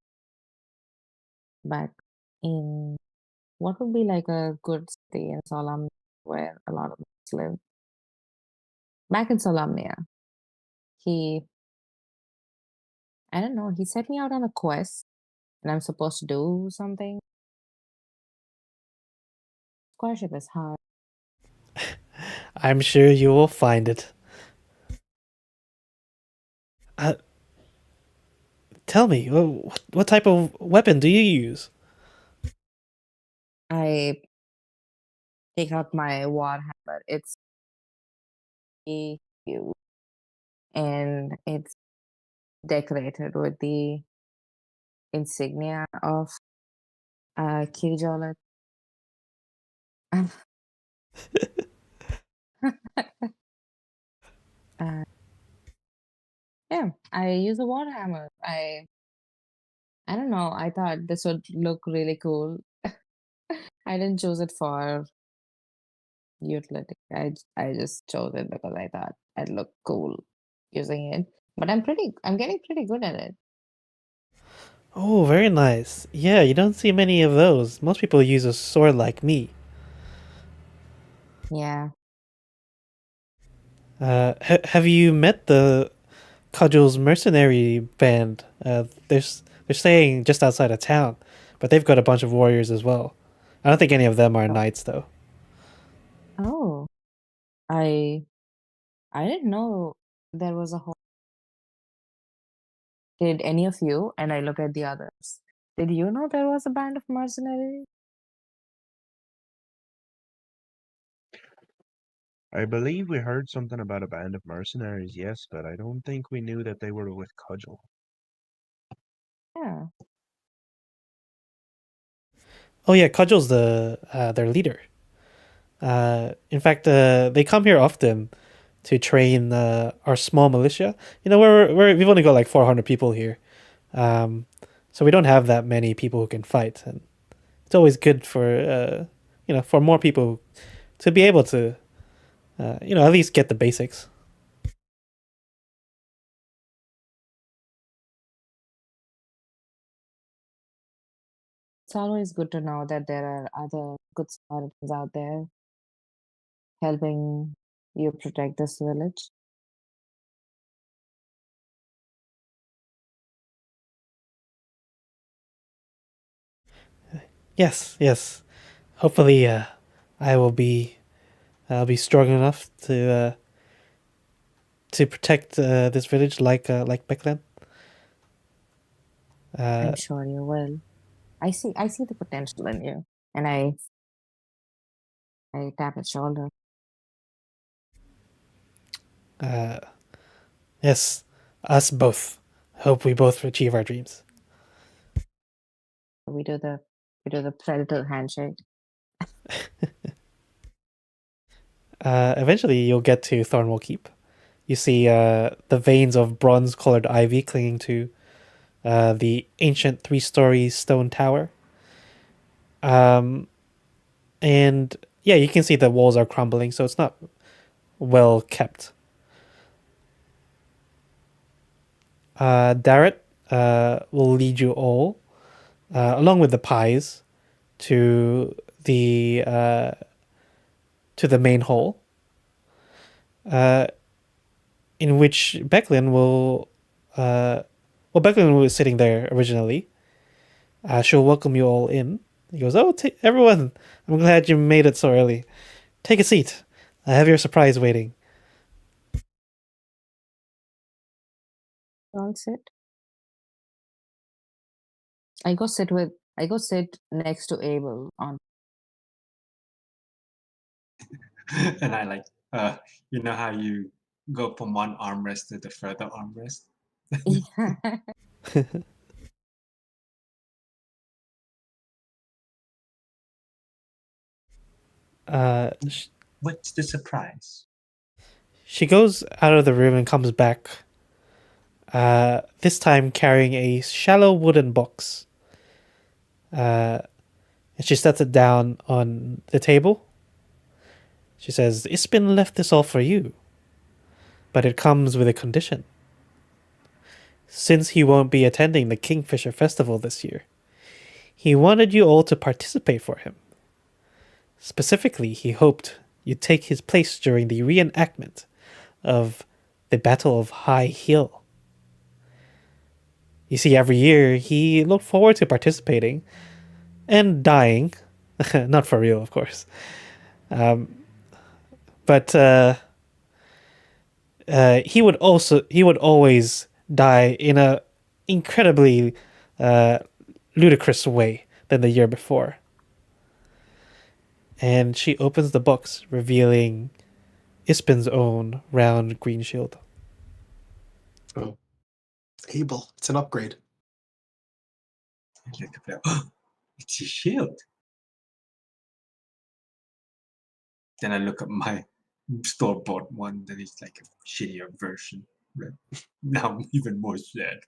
in what would be like a good city in Solam where a lot of us live. Back in Solamnia. He I don't know. He set me out on a quest, and I'm supposed to do something. Scholarship is hard. I'm sure you will find it. Uh, Tell me, what type of weapon do you use? I take out my warhammer. It's huge, and it's decorated with the insignia of Kirijolet. uh, yeah, I use a warhammer. I don't know. I thought this would look really cool. I didn't choose it for utility. I just chose it because I thought I'd look cool using it. But I'm getting pretty good at it. Oh, very nice. Yeah, you don't see many of those. Most people use a sword like me. Yeah. Have you met the Cudgel's mercenary band? They're staying just outside of town, but they've got a bunch of warriors as well. I don't think any of them are knights though. Oh, I I didn't know there was a whole. Did any of you? And I look at the others. Did you know there was a band of mercenaries? I believe we heard something about a band of mercenaries, yes, but I don't think we knew that they were with Cudgel. Yeah. Oh yeah, Cudgel's their leader. In fact, they come here often to train our small militia. You know, we've only got like 400 people here, so we don't have that many people who can fight, and it's always good for for more people to be able to at least get the basics. It's always good to know that there are other good Samaritans out there helping you protect this village. Yes, yes. Hopefully, I'll be strong enough to protect this village like back then. I'm sure you will. I see the potential in you. And I tap his shoulder. Yes, us both. Hope we both achieve our dreams. We do the predator handshake. Eventually, you'll get to Thornwall Keep. You see the veins of bronze-colored ivy clinging to the ancient three-story stone tower. And yeah, you can see the walls are crumbling, so it's not well kept. Darrett will lead you all, along with the pies, to the main hall, in which Becklin will. Becklin was sitting there originally. She'll welcome you all in. He goes, "Oh, everyone! I'm glad you made it so early. Take a seat. I have your surprise waiting." I'll sit. I go sit next to Abel on. And I like, you know how you go from one armrest to the further armrest? What's the surprise? She goes out of the room and comes back. This time carrying a shallow wooden box. And she sets it down on the table. She says, "It's been left this all for you. But it comes with a condition. Since he won't be attending the Kingfisher Festival this year, he wanted you all to participate for him. Specifically, he hoped you'd take his place during the reenactment of the Battle of High Hill." you see, every year he looked forward to participating and dying. Not for real, of course. But he would always die in a incredibly ludicrous way than the year before. And she opens the box, revealing Ispin's own round green shield. Oh, Abel, it's an upgrade. I look at that. It's a shield. Then I look at my store-bought one that is like a shittier version. Right? Now I'm even more sad.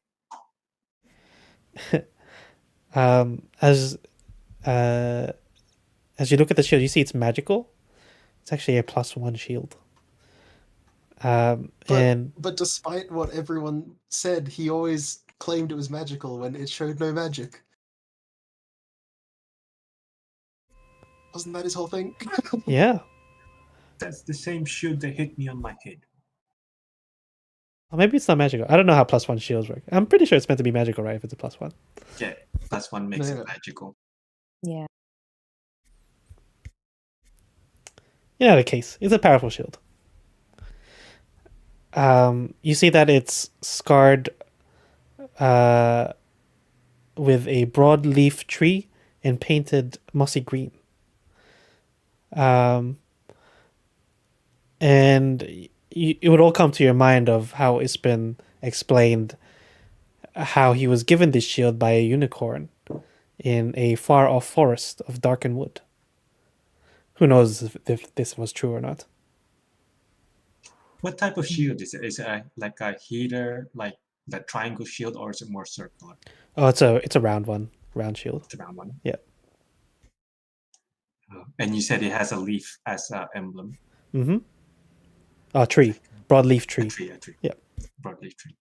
As you look at the shield, you see it's magical. It's actually a +1 shield. But despite what everyone said, he always claimed it was magical when it showed no magic. Wasn't that his whole thing? Yeah. That's the same shield that hit me on my head. Or maybe it's not magical. I don't know how +1 shields work. I'm pretty sure it's meant to be magical, right? If it's a +1. Yeah, +1 makes Yeah. it magical. Yeah. In either case, it's a powerful shield. You see that it's scarred with a broadleaf tree and painted mossy green. And it would all come to your mind of how Ispin explained how he was given this shield by a unicorn in a far-off forest of darkened wood. Who knows if this was true or not? What type of shield is it? Is it like a heater, like the triangle shield, or is it more circular? Oh, it's a round one, round shield. It's a round one. Yeah. And you said it has a leaf as an emblem. Mm-hmm. A tree, broadleaf tree. A tree. Yeah. Broadleaf tree.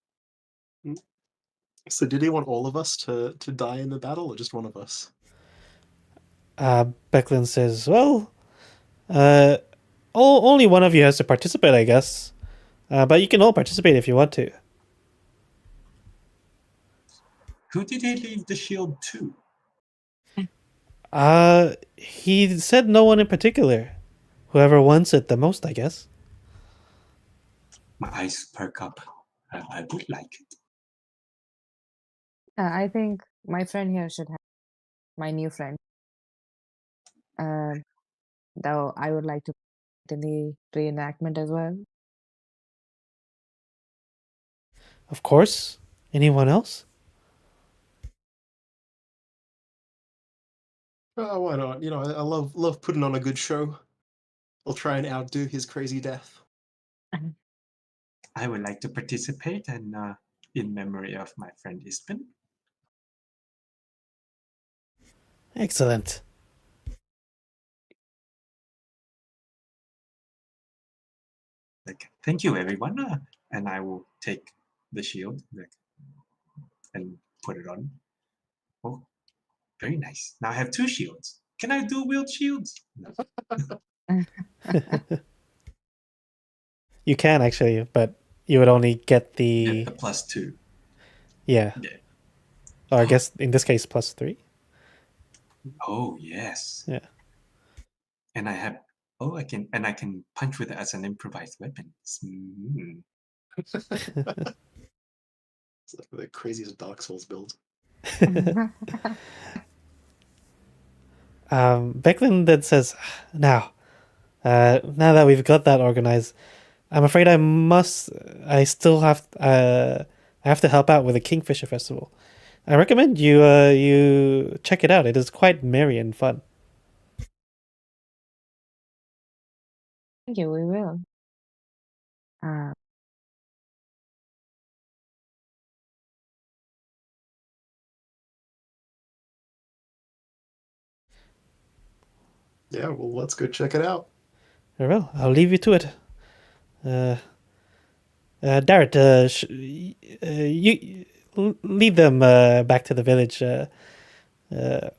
So did he want all of us to die in the battle, or just one of us? Becklin says, well, only one of you has to participate, I guess. But you can all participate if you want to. Who did he leave the shield to? He said no one in particular. Whoever wants it the most, I guess. My eyes perk up. I would like it. I think my friend here should have my new friend. Though I would like to put in the reenactment as well. Of course. Anyone else? Oh, why not? You know, I love putting on a good show. I'll try and outdo his crazy death. I would like to participate and in memory of my friend Ispin. Excellent. Like, thank you, everyone. And I will take the shield and put it on. Oh, very nice. Now I have 2 shields. Can I do wield shields? No. You can actually, but you would only get the Get the +2. yeah. Or I guess in this case +3. Oh yes. Yeah. And I have I can punch with it as an improvised weapon. It's like the craziest Dark Souls build. Becklin then says, now that we've got that organized, I'm afraid I still have I have to help out with the Kingfisher Festival. I recommend you check it out. It is quite merry and fun. Thank you, we will. Yeah, well, let's go check it out. Very well. I'll leave you to it. Darrett, you lead them back to the village while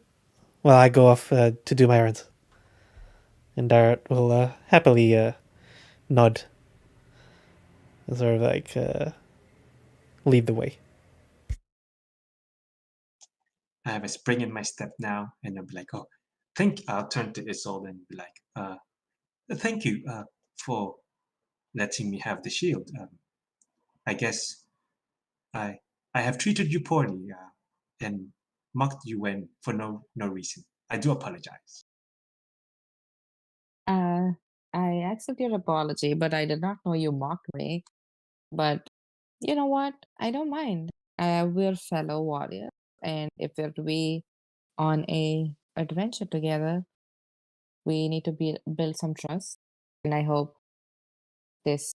I go off to do my errands. And Darrett will happily nod and sort of like lead the way. I have a spring in my step now, and I'll be like, oh, I'll turn to Isolde and be like, thank you for letting me have the shield. I guess I I have treated you poorly and mocked you when for no reason. I do apologize. Uh, I accept your apology, but I did not know you mocked me. But you know what? I don't mind. We're fellow warriors, and if we're to be on a adventure together, we need to build some trust. And I hope this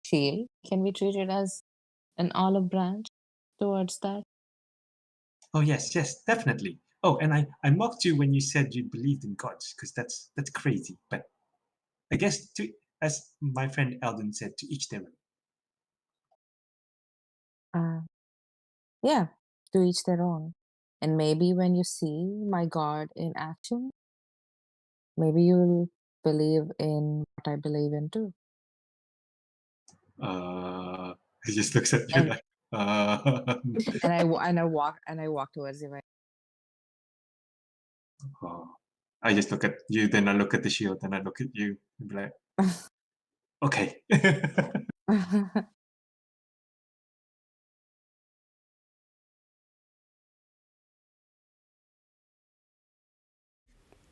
shield can be treated as an olive branch towards that. Oh yes, definitely. Oh, and I mocked you when you said you believed in gods, because that's crazy. But I guess as my friend Eldon said, to each their own. Uh, yeah, to each their own. And maybe when you see my god in action, maybe you'll believe in what I believe in too. He just looks at you And like, and I walk towards you. oh. I just look at you, then I look at the shield, then I look at you, and be like, okay.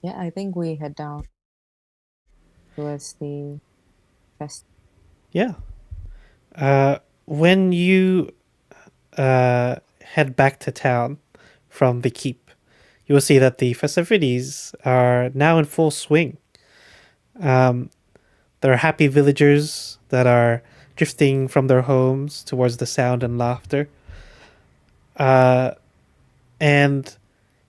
Yeah, I think we head down towards the fest. Yeah. When you head back to town from the keep, you will see that the festivities are now in full swing. There are happy villagers that are drifting from their homes towards the sound and laughter. And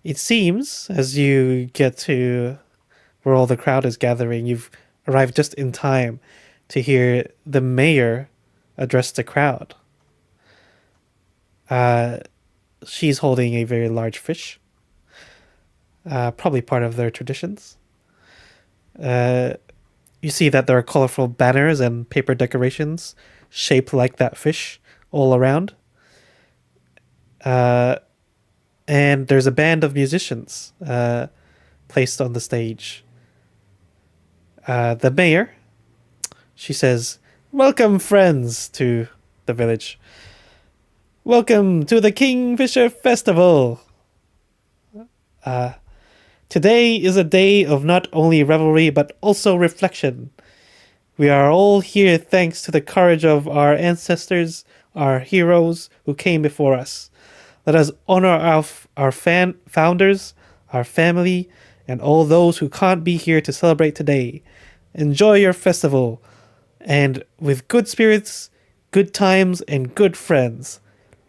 it seems, as you get to where all the crowd is gathering, you've arrived just in time to hear the mayor address the crowd. She's holding a very large fish, probably part of their traditions. You see that there are colorful banners and paper decorations shaped like that fish all around. And there's a band of musicians placed on the stage. The mayor, she says, "Welcome, friends, to the village. Welcome to the Kingfisher Festival. Today is a day of not only revelry but also reflection. We are all here thanks to the courage of our ancestors, our heroes who came before us. Let us honor our founders, our family, and all those who can't be here to celebrate today. Enjoy your festival, and with good spirits, good times, and good friends.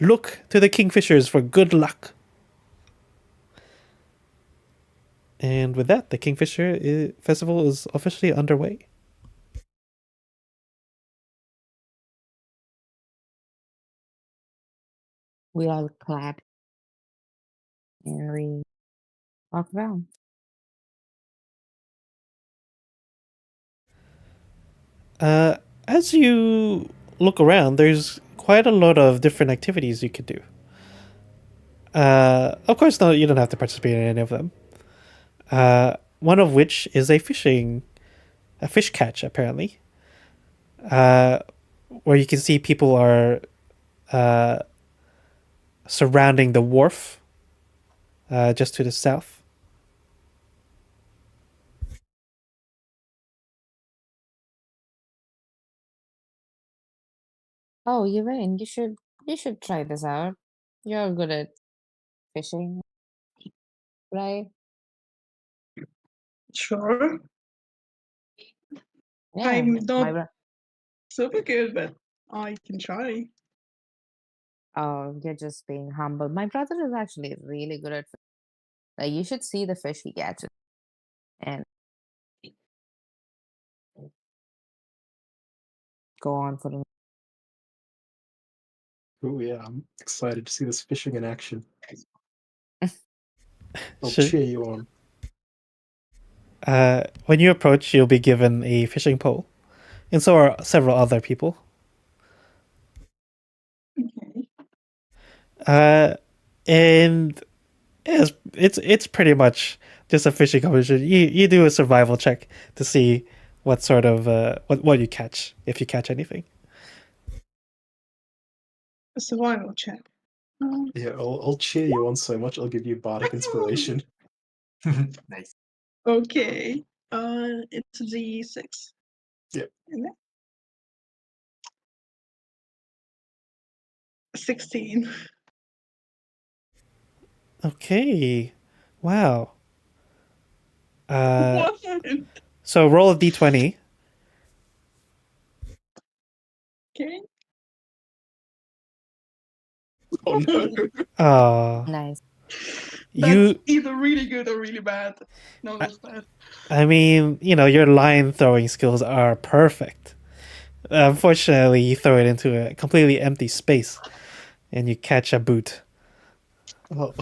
Look to the Kingfishers for good luck." And with that, the Kingfisher Festival is officially underway. We all clap and we walk around. As you look around, there's quite a lot of different activities you could do. Of course, no, you don't have to participate in any of them. One of which is a fish catch, apparently, where you can see people are surrounding the wharf just to the south. Oh, Yvain, you should try this out. You're good at fishing, right? Sure. Yeah, I'm my not bro- super good, but I can try. Oh, you're just being humble. My brother is actually really good at like you should see the fish he catches. And go on for a Oh yeah, I'm excited to see this fishing in action. I'll So, cheer you on. when you approach, you'll be given a fishing pole, and so are several other people. Okay. And It's pretty much just a fishing competition. You do a survival check to see what sort of what you catch, if you catch anything. A survival check. Yeah, I'll cheer you on so much. I'll give you bardic inspiration. Nice. Okay. It's D6. Yep. 16. Okay, wow. What? So roll a d20. Okay. Oh no. Nice. That's You, either really good or really bad. No, that's bad. I mean, your line throwing skills are perfect. Unfortunately, you throw it into a completely empty space, and you catch a boot. Oh,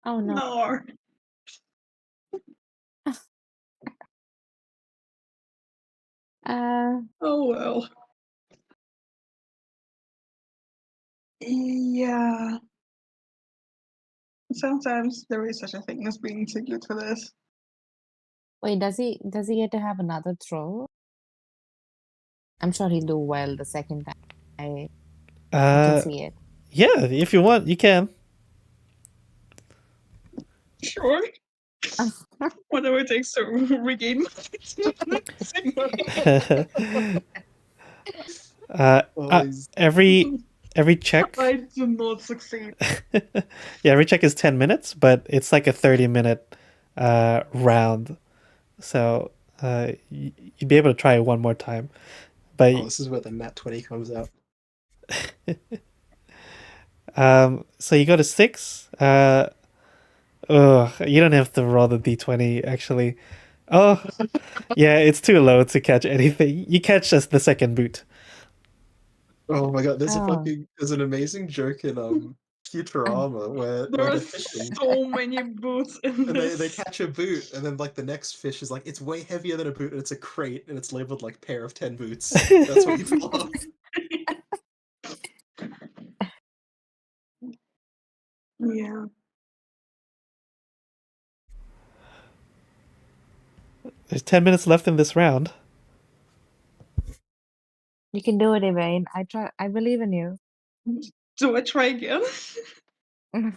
Oh no. No. Oh well. Yeah. Sometimes there is such a thing as being too good for this. Wait, does he get to have another throw? I'm sure he'll do well the second time. I can see it. Yeah, if you want, you can. Sure. Whatever it takes to regain my every check. I do not succeed. Yeah, every check is 10 minutes, but it's like a 30-minute round. So you'd be able to try it one more time. But this is where the nat 20 comes out. so you go to 6. You don't have to roll the d20 actually. Oh, yeah, it's too low to catch anything. You catch just the second boot. Oh my god, there's Oh. there's an amazing joke in Futurama where There they're are fishing so many boots in and they this. catch a boot and then like the next fish is like it's way heavier than a boot and it's a crate and it's labeled like pair of 10 boots. That's what you pull off. Yeah. There's 10 minutes left in this round. You can do it, Elaine. I believe in you. Do I try again? Can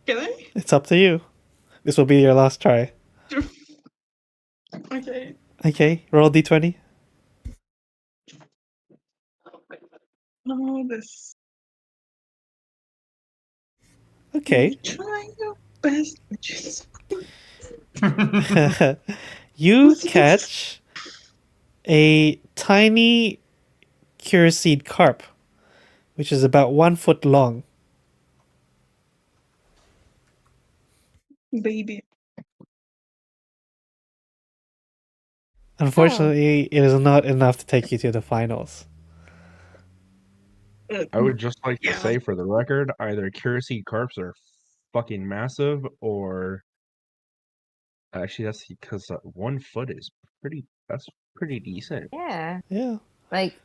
I? It's up to you. This will be your last try. Okay. Okay, roll d20. Oh, this. Okay. Try your best, bitches. You catch a tiny curaseed carp, which is about 1 foot long. Baby. Unfortunately, it is not enough to take you to the finals. I would just like to Yeah. say for the record, either Curacy carps are fucking massive, or actually that's because 1 foot is that's pretty decent. Yeah. Yeah. Like,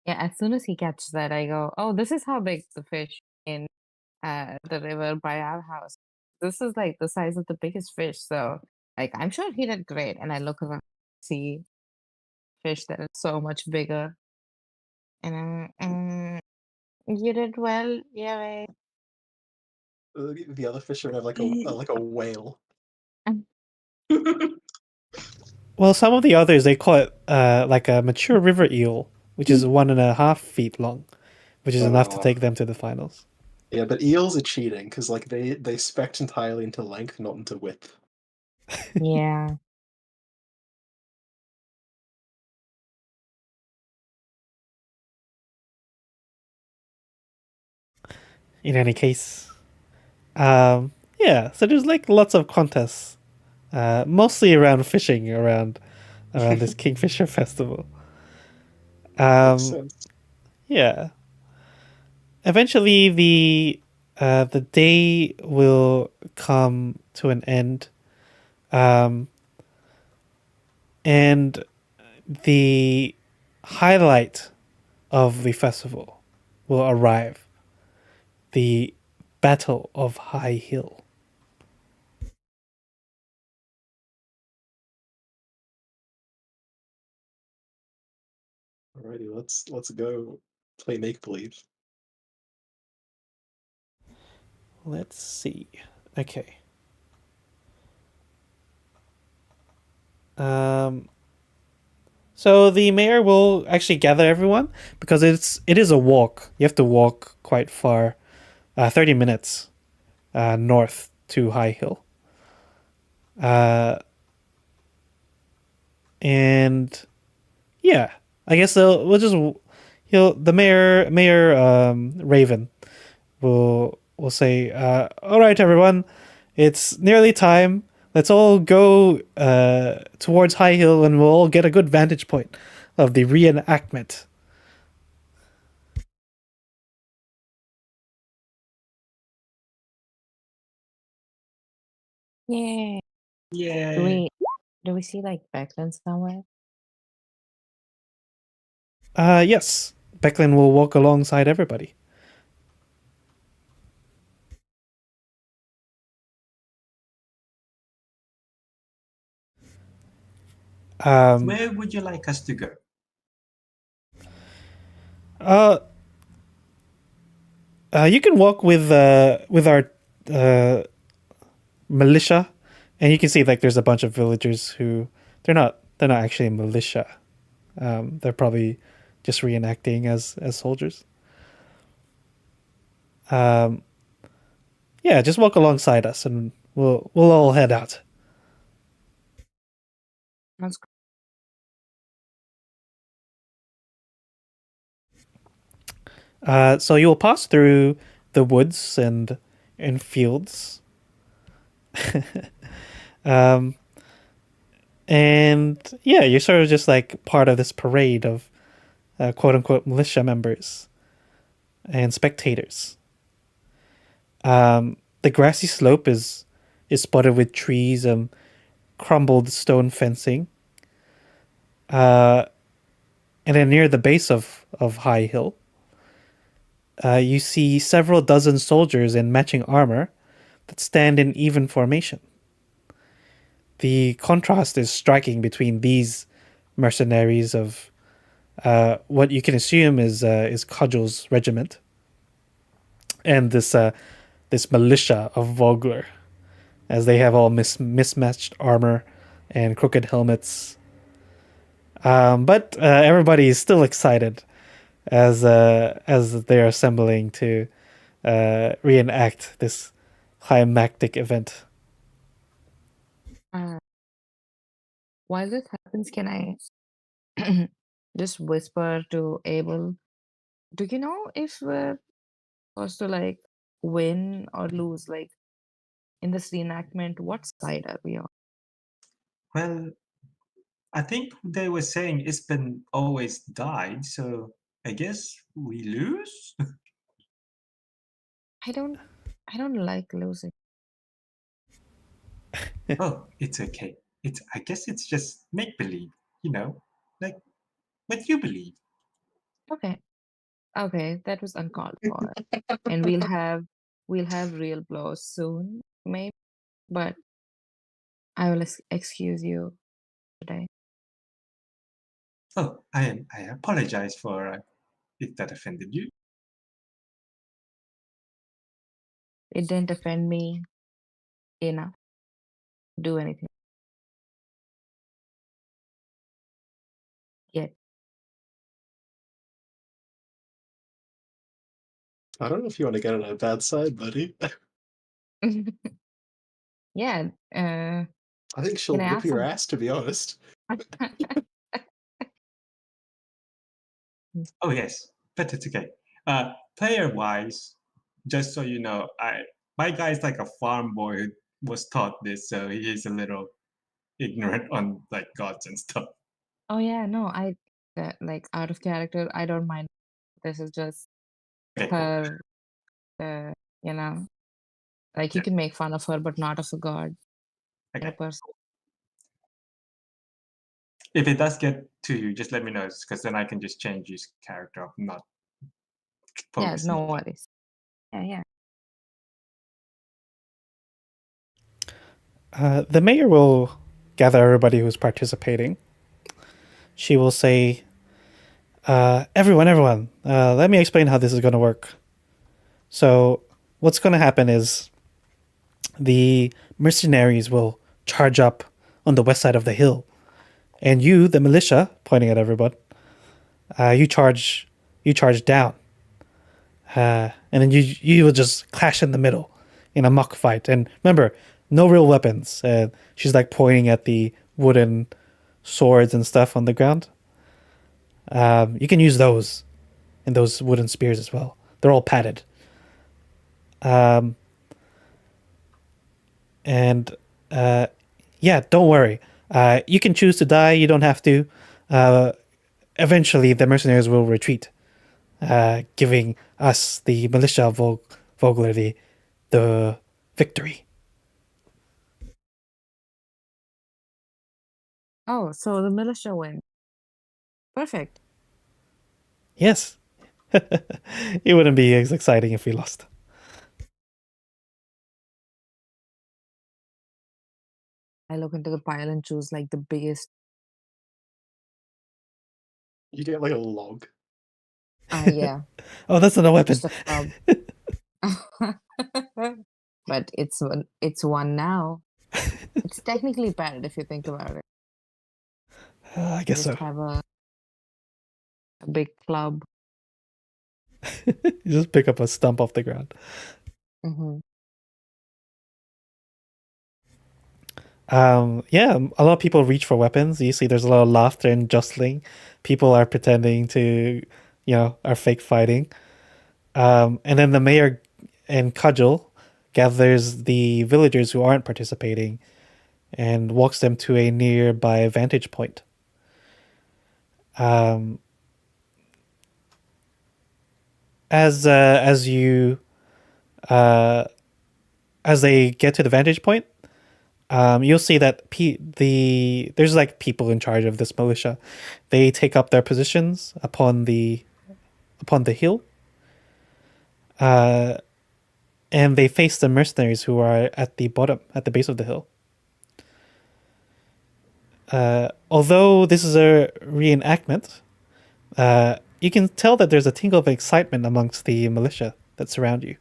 yeah, as soon as he catches that, I go, oh, this is how big the fish in the river by our house. This is like the size of the biggest fish. So, like, I'm sure he did great. And I look around, see fish that are so much bigger. And you did well. Yeah, right. The other fish would have like a whale. Well, some of the others, they call it like a mature river eel, which is 1.5 feet long, which is enough to take them to the finals. Yeah, but eels are cheating because like they spec entirely into length, not into width. Yeah. In any case, yeah. So there's like lots of contests, mostly around fishing around this Kingfisher festival. Makes sense. Yeah. Eventually, the day will come to an end, and the highlight of the festival will arrive. the Battle of High Hill. Alrighty, let's go play make believe. Let's see. Okay. So the mayor will actually gather everyone because it is a walk. You have to walk quite far, 30 minutes north to High Hill. And yeah, I guess the mayor Raven will say, all right, everyone, it's nearly time. Let's all go towards High Hill, and we'll all get a good vantage point of the reenactment. Yeah. Yeah. Do we see like Becklin somewhere? Yes, Becklin will walk alongside everybody. Where would you like us to go? You can walk with our militia, and you can see like there's a bunch of villagers who they're not actually militia. They're probably just reenacting as soldiers. Yeah, just walk alongside us, and we'll all head out. That's So you will pass through the woods and fields. And yeah, you're sort of just like part of this parade of quote unquote militia members and spectators. The grassy slope is spotted with trees and crumbled stone fencing. And then near the base of High Hill, you see several dozen soldiers in matching armor that stand in even formation. The contrast is striking between these mercenaries of what you can assume is Cudgel's regiment and this militia of Vogler, as they have all mismatched armor and crooked helmets. But everybody is still excited as they are assembling to reenact this climactic event. While this happens, can I just whisper to Abel? Do you know if we're supposed to like win or lose? Like in this reenactment, what side are we on? Well, I think they were saying Ispen always died, so I guess we lose? I don't like losing. Oh, it's okay. I guess it's just make believe, like what you believe. Okay. Okay, that was uncalled for. And we'll have real blows soon, maybe. But I will excuse you today. Oh, I apologize for if that offended you. It didn't offend me enough. Do anything yet. I don't know if you want to get on a bad side, buddy. Yeah. I think she'll Can I whip ask your some? ass, to be honest. Oh yes, but it's okay. Player wise, just so you know, my guy's like a farm boy who was taught this, so he is a little ignorant on like gods and stuff. Oh yeah, no, like out of character. I don't mind. This is just Okay, cool. her. You know, like you Yeah. can make fun of her, but not of a god and a Okay. person. If it does get to you, just let me know, because then I can just change his character, not Yeah, focus. no worries. Yeah, yeah. The mayor will gather everybody who's participating. She will say, everyone, let me explain how this is going to work. So, what's going to happen is the mercenaries will charge up on the west side of the hill. And you, the militia, pointing at everyone, you charge down. And then you will just clash in the middle in a mock fight. And remember, no real weapons. She's like pointing at the wooden swords and stuff on the ground. You can use those and those wooden spears as well. They're all padded. Yeah, don't worry. You can choose to die. You don't have to. Eventually, the mercenaries will retreat, giving us, the militia of Vogler, the victory. Oh, so the militia win. Perfect. Yes. It wouldn't be as exciting if we lost. I look into the pile and choose like the biggest. You get like a log. Yeah, Oh, that's not a weapon. just a club. But it's one now. It's technically bad if you think about it. I guess Just so. have a big club. You just pick up a stump off the ground. Mm-hmm. Yeah, a lot of people reach for weapons. You see there's a lot of laughter and jostling. People are pretending to, are fake fighting. And then the mayor and Cudgel gathers the villagers who aren't participating and walks them to a nearby vantage point. As they get to the vantage point, you'll see that there's like people in charge of this militia. They take up their positions upon the hill, and they face the mercenaries who are at the bottom, at the base of the hill. Although this is a reenactment, you can tell that there's a tingle of excitement amongst the militia that surround you.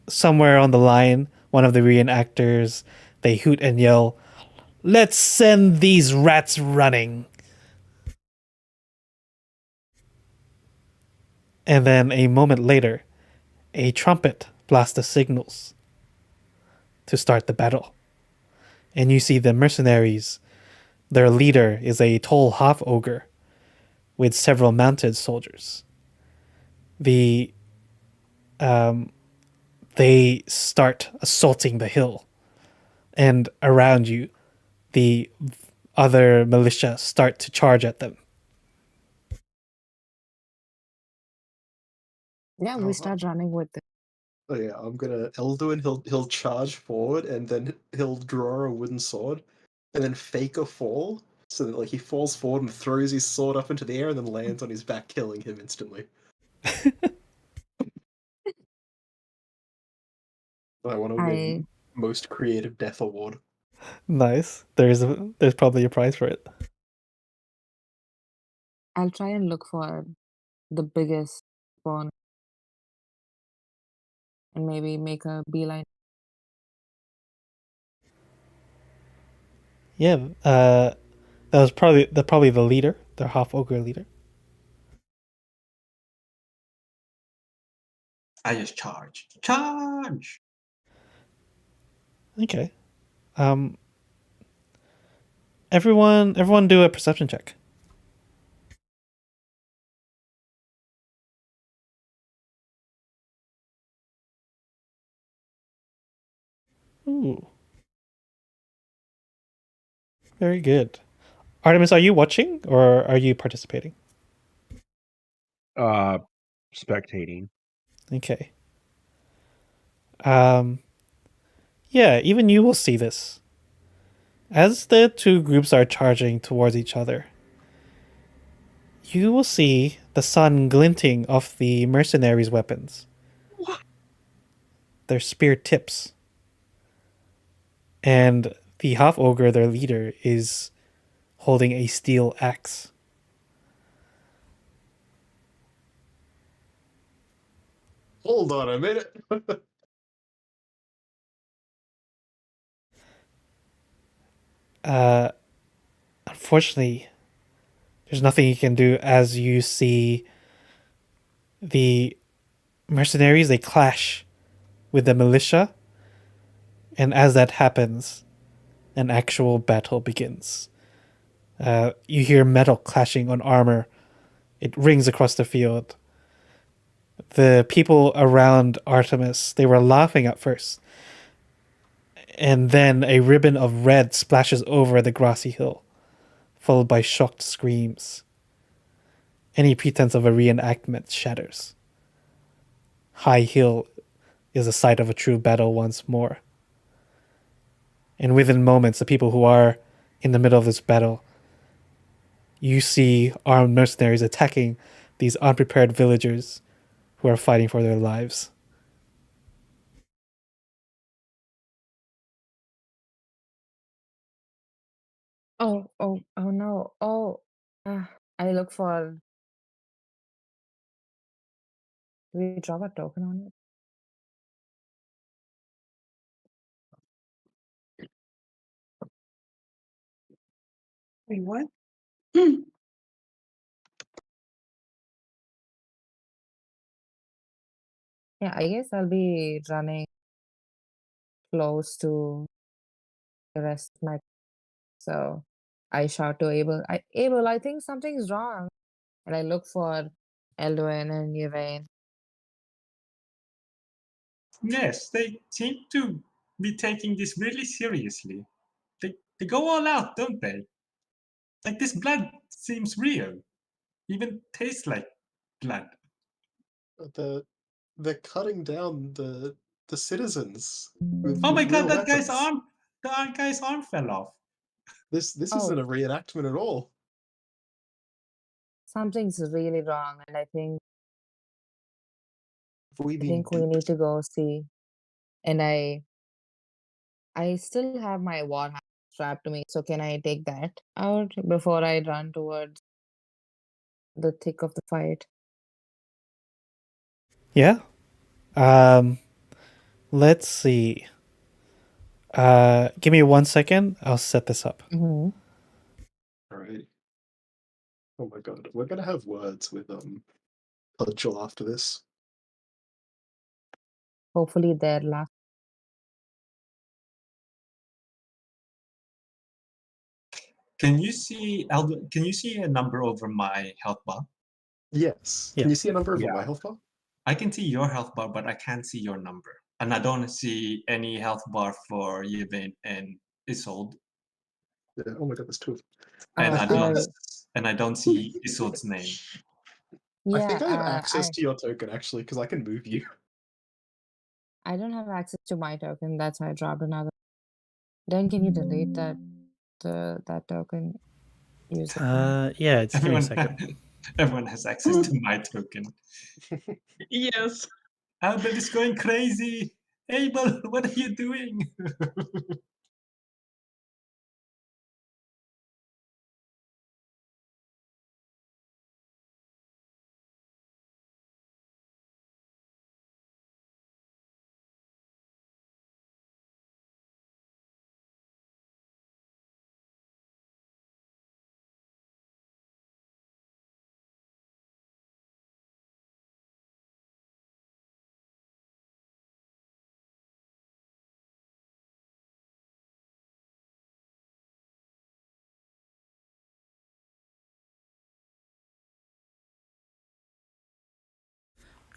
Somewhere on the line, one of the reenactors, they hoot and yell, "Let's send these rats running!" And then a moment later, a trumpet blasts the signals to start the battle. And you see the mercenaries. Their leader is a tall half-ogre with several mounted soldiers. They start assaulting the hill. And around you, the other militia start to charge at them. Yeah, we start running with it. Oh yeah, I'm gonna Elduin. He'll charge forward and then he'll draw a wooden sword, and then fake a fall so that like he falls forward and throws his sword up into the air and then lands on his back, killing him instantly. I want to win most creative death award. Nice. There's probably a prize for it. I'll try and look for the biggest one and maybe make a beeline. Yeah, that was probably the leader, the half ogre leader. I just charge. Charge! Okay. Everyone do a perception check. Ooh. Very good. Artemis, are you watching or are you participating? Spectating. Okay. Yeah, even you will see this. As the two groups are charging towards each other, you will see the sun glinting off the mercenaries' weapons. What? Their spear tips and the half ogre, their leader, is holding a steel axe. Hold on a minute. Unfortunately, there's nothing you can do as you see the mercenaries, they clash with the militia, and as that happens, an actual battle begins. You hear metal clashing on armor. It rings across the field. The people around Artemis, they were laughing at first. And then a ribbon of red splashes over the grassy hill, followed by shocked screams. Any pretense of a reenactment shatters. High Hill is the site of a true battle once more. And within moments, the people who are in the middle of this battle, you see armed mercenaries attacking these unprepared villagers who are fighting for their lives. Oh no. I look for. Do we drop a token on it? Wait, what? Yeah, I guess I'll be running close to the rest of my. So I shout to Abel. Abel, I think something's wrong. And I look for Elduin and Yvain. Yes, they seem to be taking this really seriously. They go all out, don't they? Like this blood seems real. Even tastes like blood. the they're cutting down the citizens Oh my with god, real weapons. the guy's arm fell off. This Oh. isn't a reenactment at all. Something's really wrong, and I think Have we I been think we need duped? to go see. And I still have my war hammer strapped to me, so can I take that out before I run towards the thick of the fight? Yeah. Let's see. Give me 1 second. I'll set this up. Mm-hmm. Alright. Oh my god, we're gonna have words with Pudgel after this. Hopefully their last. Can you see Can you see a number over my health bar? Yes. Yeah. Can you see a number over Yeah. my health bar? I can see your health bar, but I can't see your number. And I don't see any health bar for Yvain and Isolde. Yeah. Oh my god, there's two of them. And Oh, I don't see Isolde's name. I think I have yeah, access to your token actually, because I can move you. I don't have access to my token. That's why I dropped another. Then can you delete that token? Use it. Yeah, just give me a second. Everyone has access to my token. Yes. Albert is going crazy. Abel, what are you doing?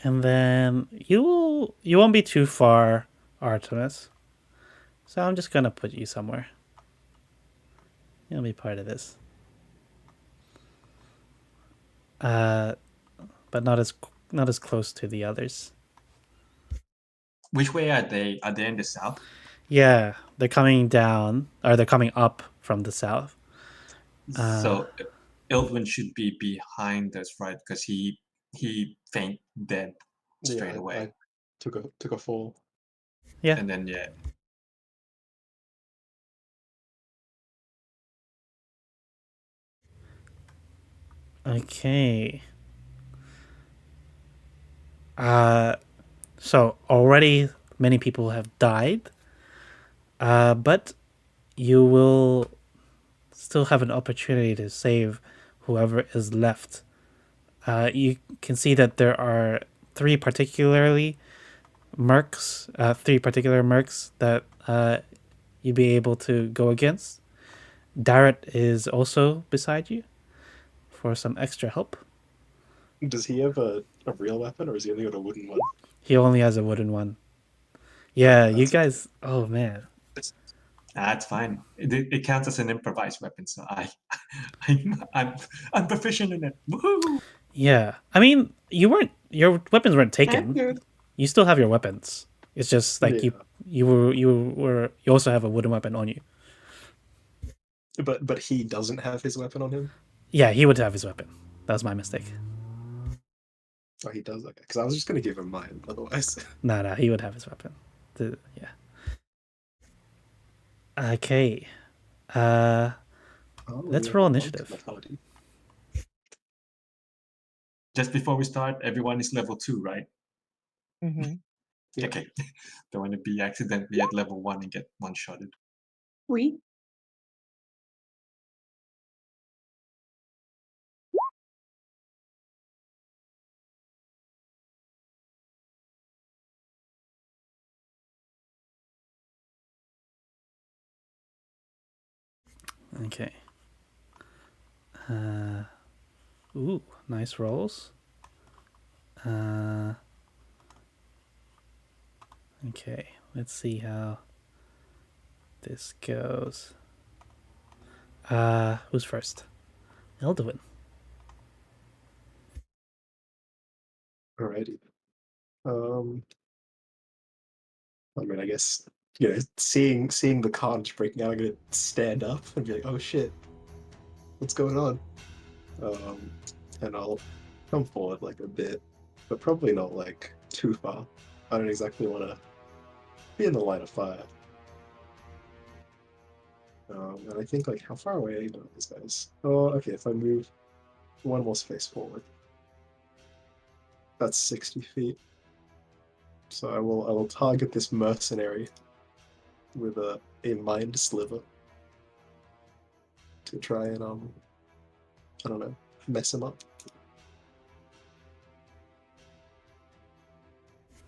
And then you won't be too far, Artemis. So I'm just gonna put you somewhere. You'll be part of this. But not as close to the others. Which way are they? Are they in the south? Yeah, they're coming down, or they're coming up from the south. So Elwin should be behind us, right? Because he faint dead straight away. I took a fall. Yeah. And then Okay. So already many people have died, but you will still have an opportunity to save whoever is left. You can see that there are three particular mercs that you'd be able to go against. Darrett is also beside you for some extra help. Does he have a real weapon, or is he only got a wooden one? He only has a wooden one. Yeah, you That's guys. Oh man. That's fine. It counts as an improvised weapon, so I'm proficient in it. Woohoo! Yeah, I mean, your weapons weren't I'm taken. good. You still have your weapons. It's just like Yeah. you also have a wooden weapon on you. But he doesn't have his weapon on him. Yeah, he would have his weapon. That was my mistake. Oh, he does. Okay, because I was just gonna give him mine. Otherwise, No, he would have his weapon. Yeah. Okay. oh, Let's yeah, roll I like initiative. mentality. Just before we start, everyone is level 2, right? Mm-hmm. Yeah. Okay. Don't want to be accidentally at level 1 and get one-shotted. We. Okay. Ooh, nice rolls. Okay, let's see how this goes. Who's first? Elduin. Alrighty. I mean, I guess seeing the carnage breaking out, I'm gonna stand up and be like, "Oh shit, what's going on?" And I'll come forward like a bit, but probably not like too far. I don't exactly want to be in the line of fire. And I think like how far away are you from these guys? Oh, okay. If I move one more space forward, that's 60 feet. So I will target this mercenary with a mind sliver to try and I don't know, mess him up.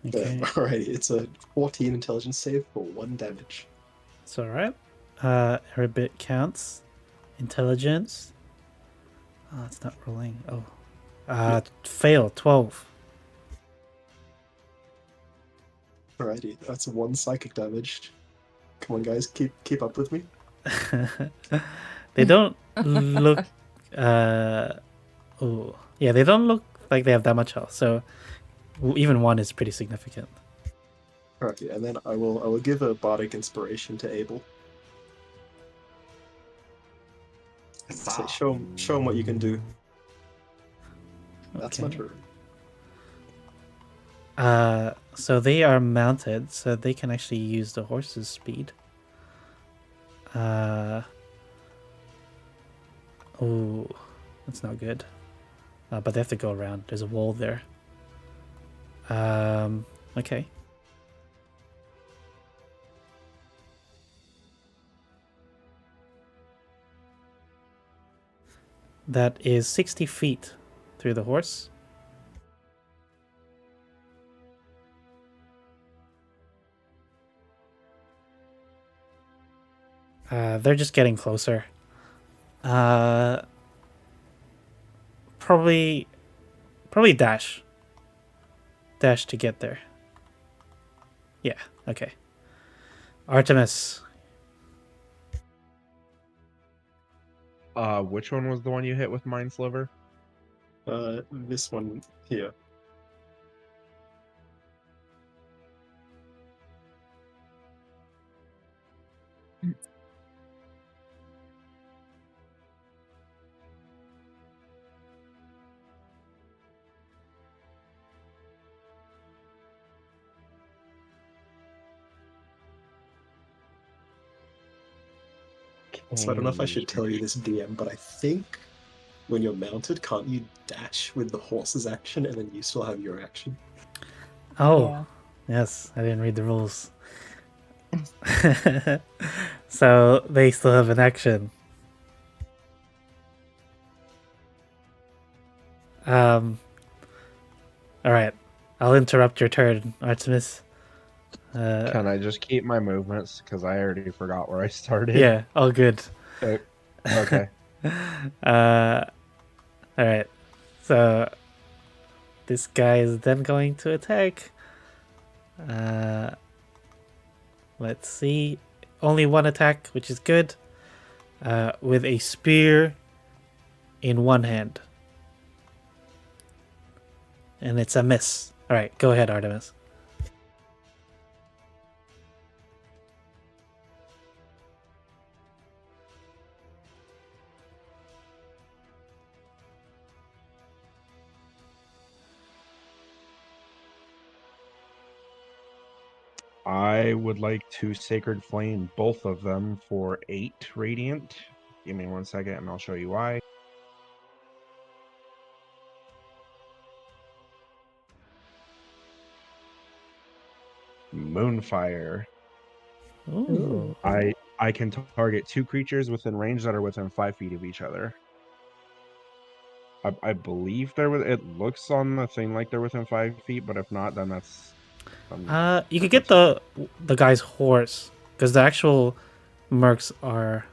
Okay, Alrighty, it's a 14 intelligence save for 1 damage. it's all right. Every bit counts. Intelligence. Oh, it's not rolling. Oh, fail 12. Alrighty, that's 1 psychic damage. Come on, guys, keep up with me. They don't look. Oh, yeah, they don't look like they have that much health. So even 1 is pretty significant. Alright, and then I will give a bardic inspiration to Abel. Say, show him what you can do. That's my Okay. turn. So they are mounted, so they can actually use the horse's speed. Oh, that's not good. But they have to go around. There's a wall there. Okay. That is 60 feet through the horse. They're just getting closer. Probably dash. Dash to get there. Yeah, okay. Artemis. Which one was the one you hit with Mind Sliver? This one here. So I don't know if I should tell you this, DM, but I think when you're mounted, can't you dash with the horse's action and then you still have your action? Oh, Yeah. yes, I didn't read the rules. So they still have an action. All right, I'll interrupt your turn, Artemis. Can I just keep my movements? Because I already forgot where I started. Yeah, all good. Okay. All right. So this guy is then going to attack. Let's see. Only one attack, which is good. With a spear in one hand. And it's a miss. All right, go ahead, Artemis. I would like to Sacred Flame both of them for 8 Radiant. Give me 1 second and I'll show you why. Moonfire. Ooh. I can target 2 creatures within range that are within 5 feet of each other. I believe it looks on the thing like they're within 5 feet, but if not, then that's... You could get the guy's horse, because the actual mercs are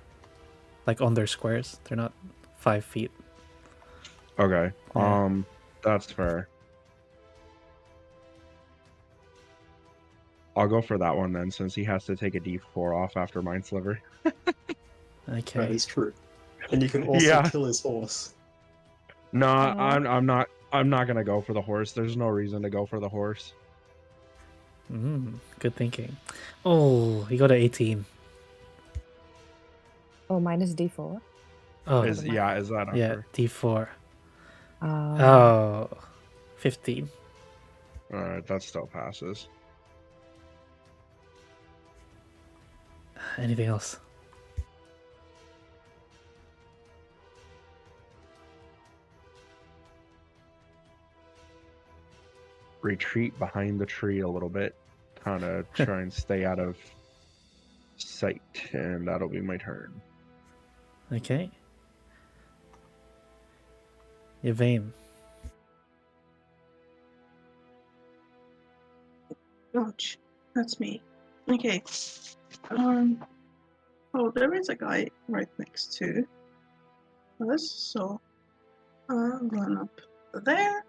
like on their squares. They're not 5 feet. Okay. Yeah. That's fair. I'll go for that one then, since he has to take a D4 off after Mind Sliver. Okay. That is true. And you can also kill his horse. No, I'm not gonna go for the horse. There's no reason to go for the horse. Good thinking. Oh, you got an 18. Oh, minus D4. Oh, Is that on yeah, her? D4. Um, Oh, 15. Alright, that still passes. Anything else? Retreat behind the tree a little bit. Kind of try and stay out of sight, and that'll be my turn. Okay. Yvain. Ouch. That's me. Okay. Oh, there is a guy right next to us, so I'll run up there.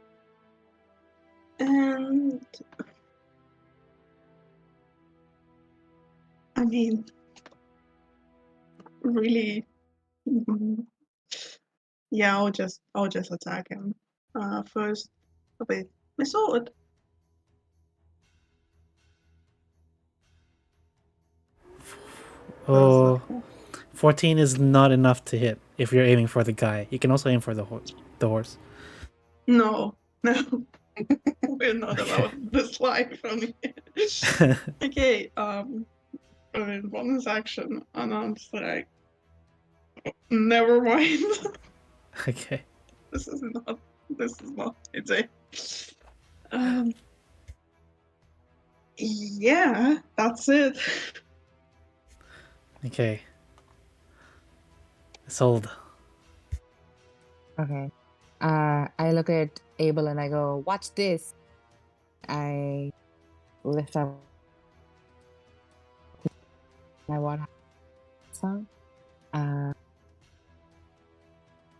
And I mean, really, yeah, I'll just attack him. First with my sword. Oh, 14 is not enough to hit if you're aiming for the guy. You can also aim for the horse. No, we're not allowed this life from here. Okay, bonus action, unarmed strike. Never mind. Okay. This is not it's a yeah, that's it. Okay. Sold. Okay. I look at Abel and I go, watch this. I lift up my water.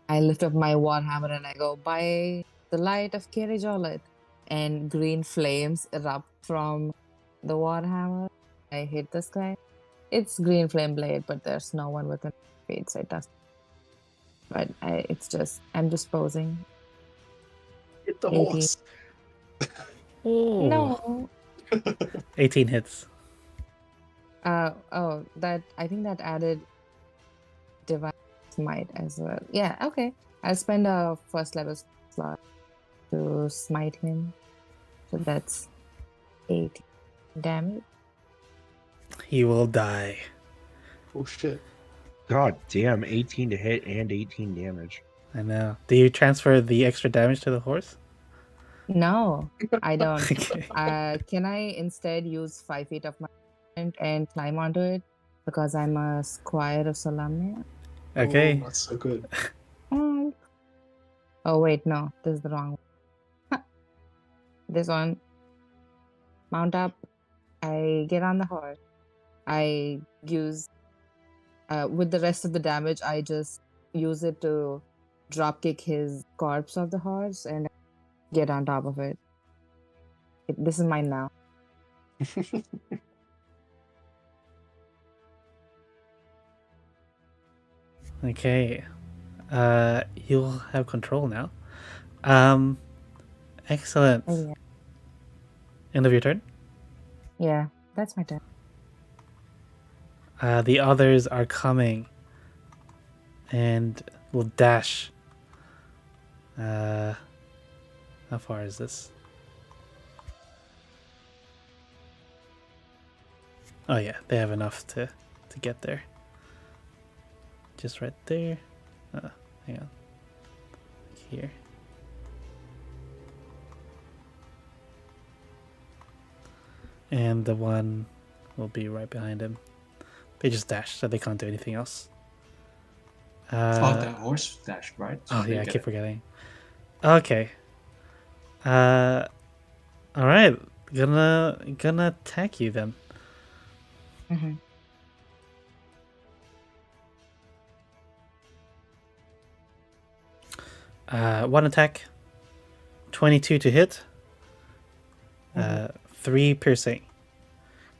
I lift up my warhammer and I go, by the light of Kirijolit. And green flames erupt from the warhammer. I hit this guy. It's green flame blade, but there's no one within feet, so it doesn't. But I'm just posing. Hit the 18. horse. Oh. No. 18 hits. I think that added divine smite as well. Yeah, okay. I'll spend a first level slot to smite him. So that's 8 damage. He will die. Oh shit. God damn, 18 to hit and 18 damage. I know. Do you transfer the extra damage to the horse? No, I don't. Okay. Can I instead use 5 feet of my movement and climb onto it because I'm a squire of Solamnia? Okay. Oh, that's so good. Oh, oh wait, no, this is the wrong one. This one. Mount up. I get on the horse. I use with the rest of the damage, I just use it to drop kick his corpse of the horse and get on top of it. This is mine now. Okay. You'll have control now. Excellent. Oh, yeah. End of your turn. Yeah, that's my turn. The others are coming and will dash. How far is this? Oh yeah, they have enough to get there. Just right there. Hang on. Here. And the one will be right behind him. They just dash, so they can't do anything else. The horse dash, right? Oh So yeah, you I get keep it. forgetting. Okay. All right. Gonna attack you then. Mm-hmm. One attack. 22 to hit. 3 piercing.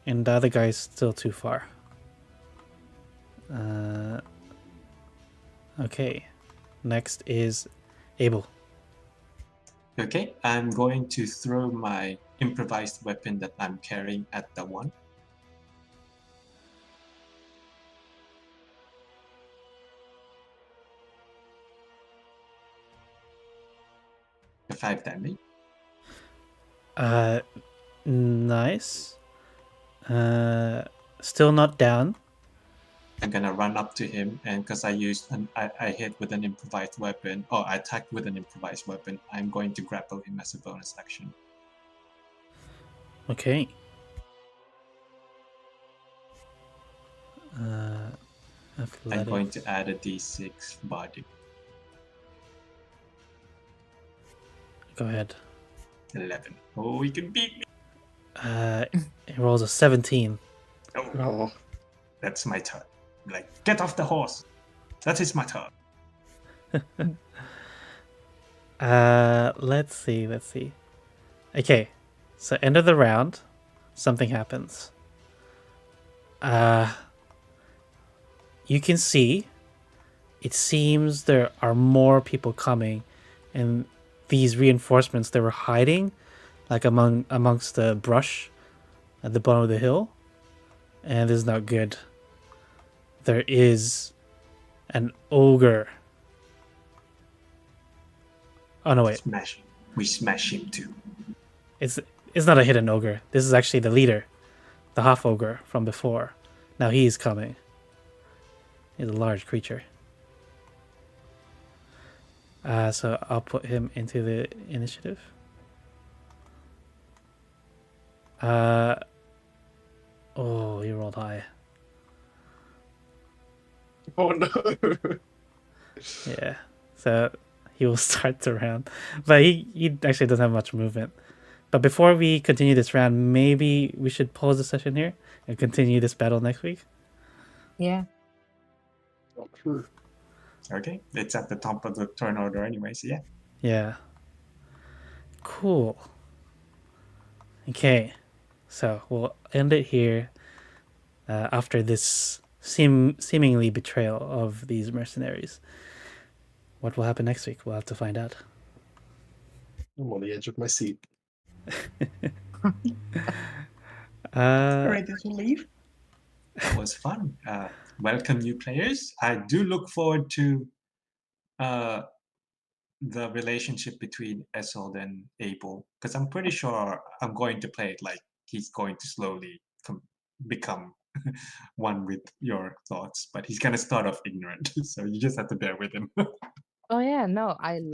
And the other guy's still too far. Okay. Next is Abel. Okay, I'm going to throw my improvised weapon that I'm carrying at the one. The 5 damage. Nice. Still not down. I'm gonna run up to him, and because I hit with an improvised weapon, or I attacked with an improvised weapon, I'm going to grapple him as a bonus action. Okay. I'm Athletic. going to add a d6 body. Go ahead. 11. Oh, you can beat me. It rolls a 17. Oh, Oh, that's my turn. Like, get off the horse. That is my turn. Let's see. Okay, so end of the round, something happens. You can see, it seems there are more people coming, and these reinforcements, they were hiding, like amongst the brush at the bottom of the hill, and this is not good. There is an ogre. Oh no, wait. Smash him. We smash him too. It's not a hidden ogre. This is actually the leader, the half ogre from before. Now he is coming. He's a large creature. So I'll put him into the initiative. Oh, he rolled high. oh no. Yeah. So he will start the round. But he actually doesn't have much movement. But before we continue this round, maybe we should pause the session here and continue this battle next week. Yeah. Oh, true. Okay, it's at the top of the turn order anyway, so yeah. Yeah. Cool. Okay. So we'll end it here after this seemingly betrayal of these mercenaries. What will happen next week? We'll have to find out. I'm on the edge of my seat. Ready to leave? That was fun. Welcome, new players. I do look forward to the relationship between Esold and Abel, because I'm pretty sure I'm going to play it like he's going to slowly become one with your thoughts, but he's going to start off ignorant, so you just have to bear with him. Oh yeah, no, I love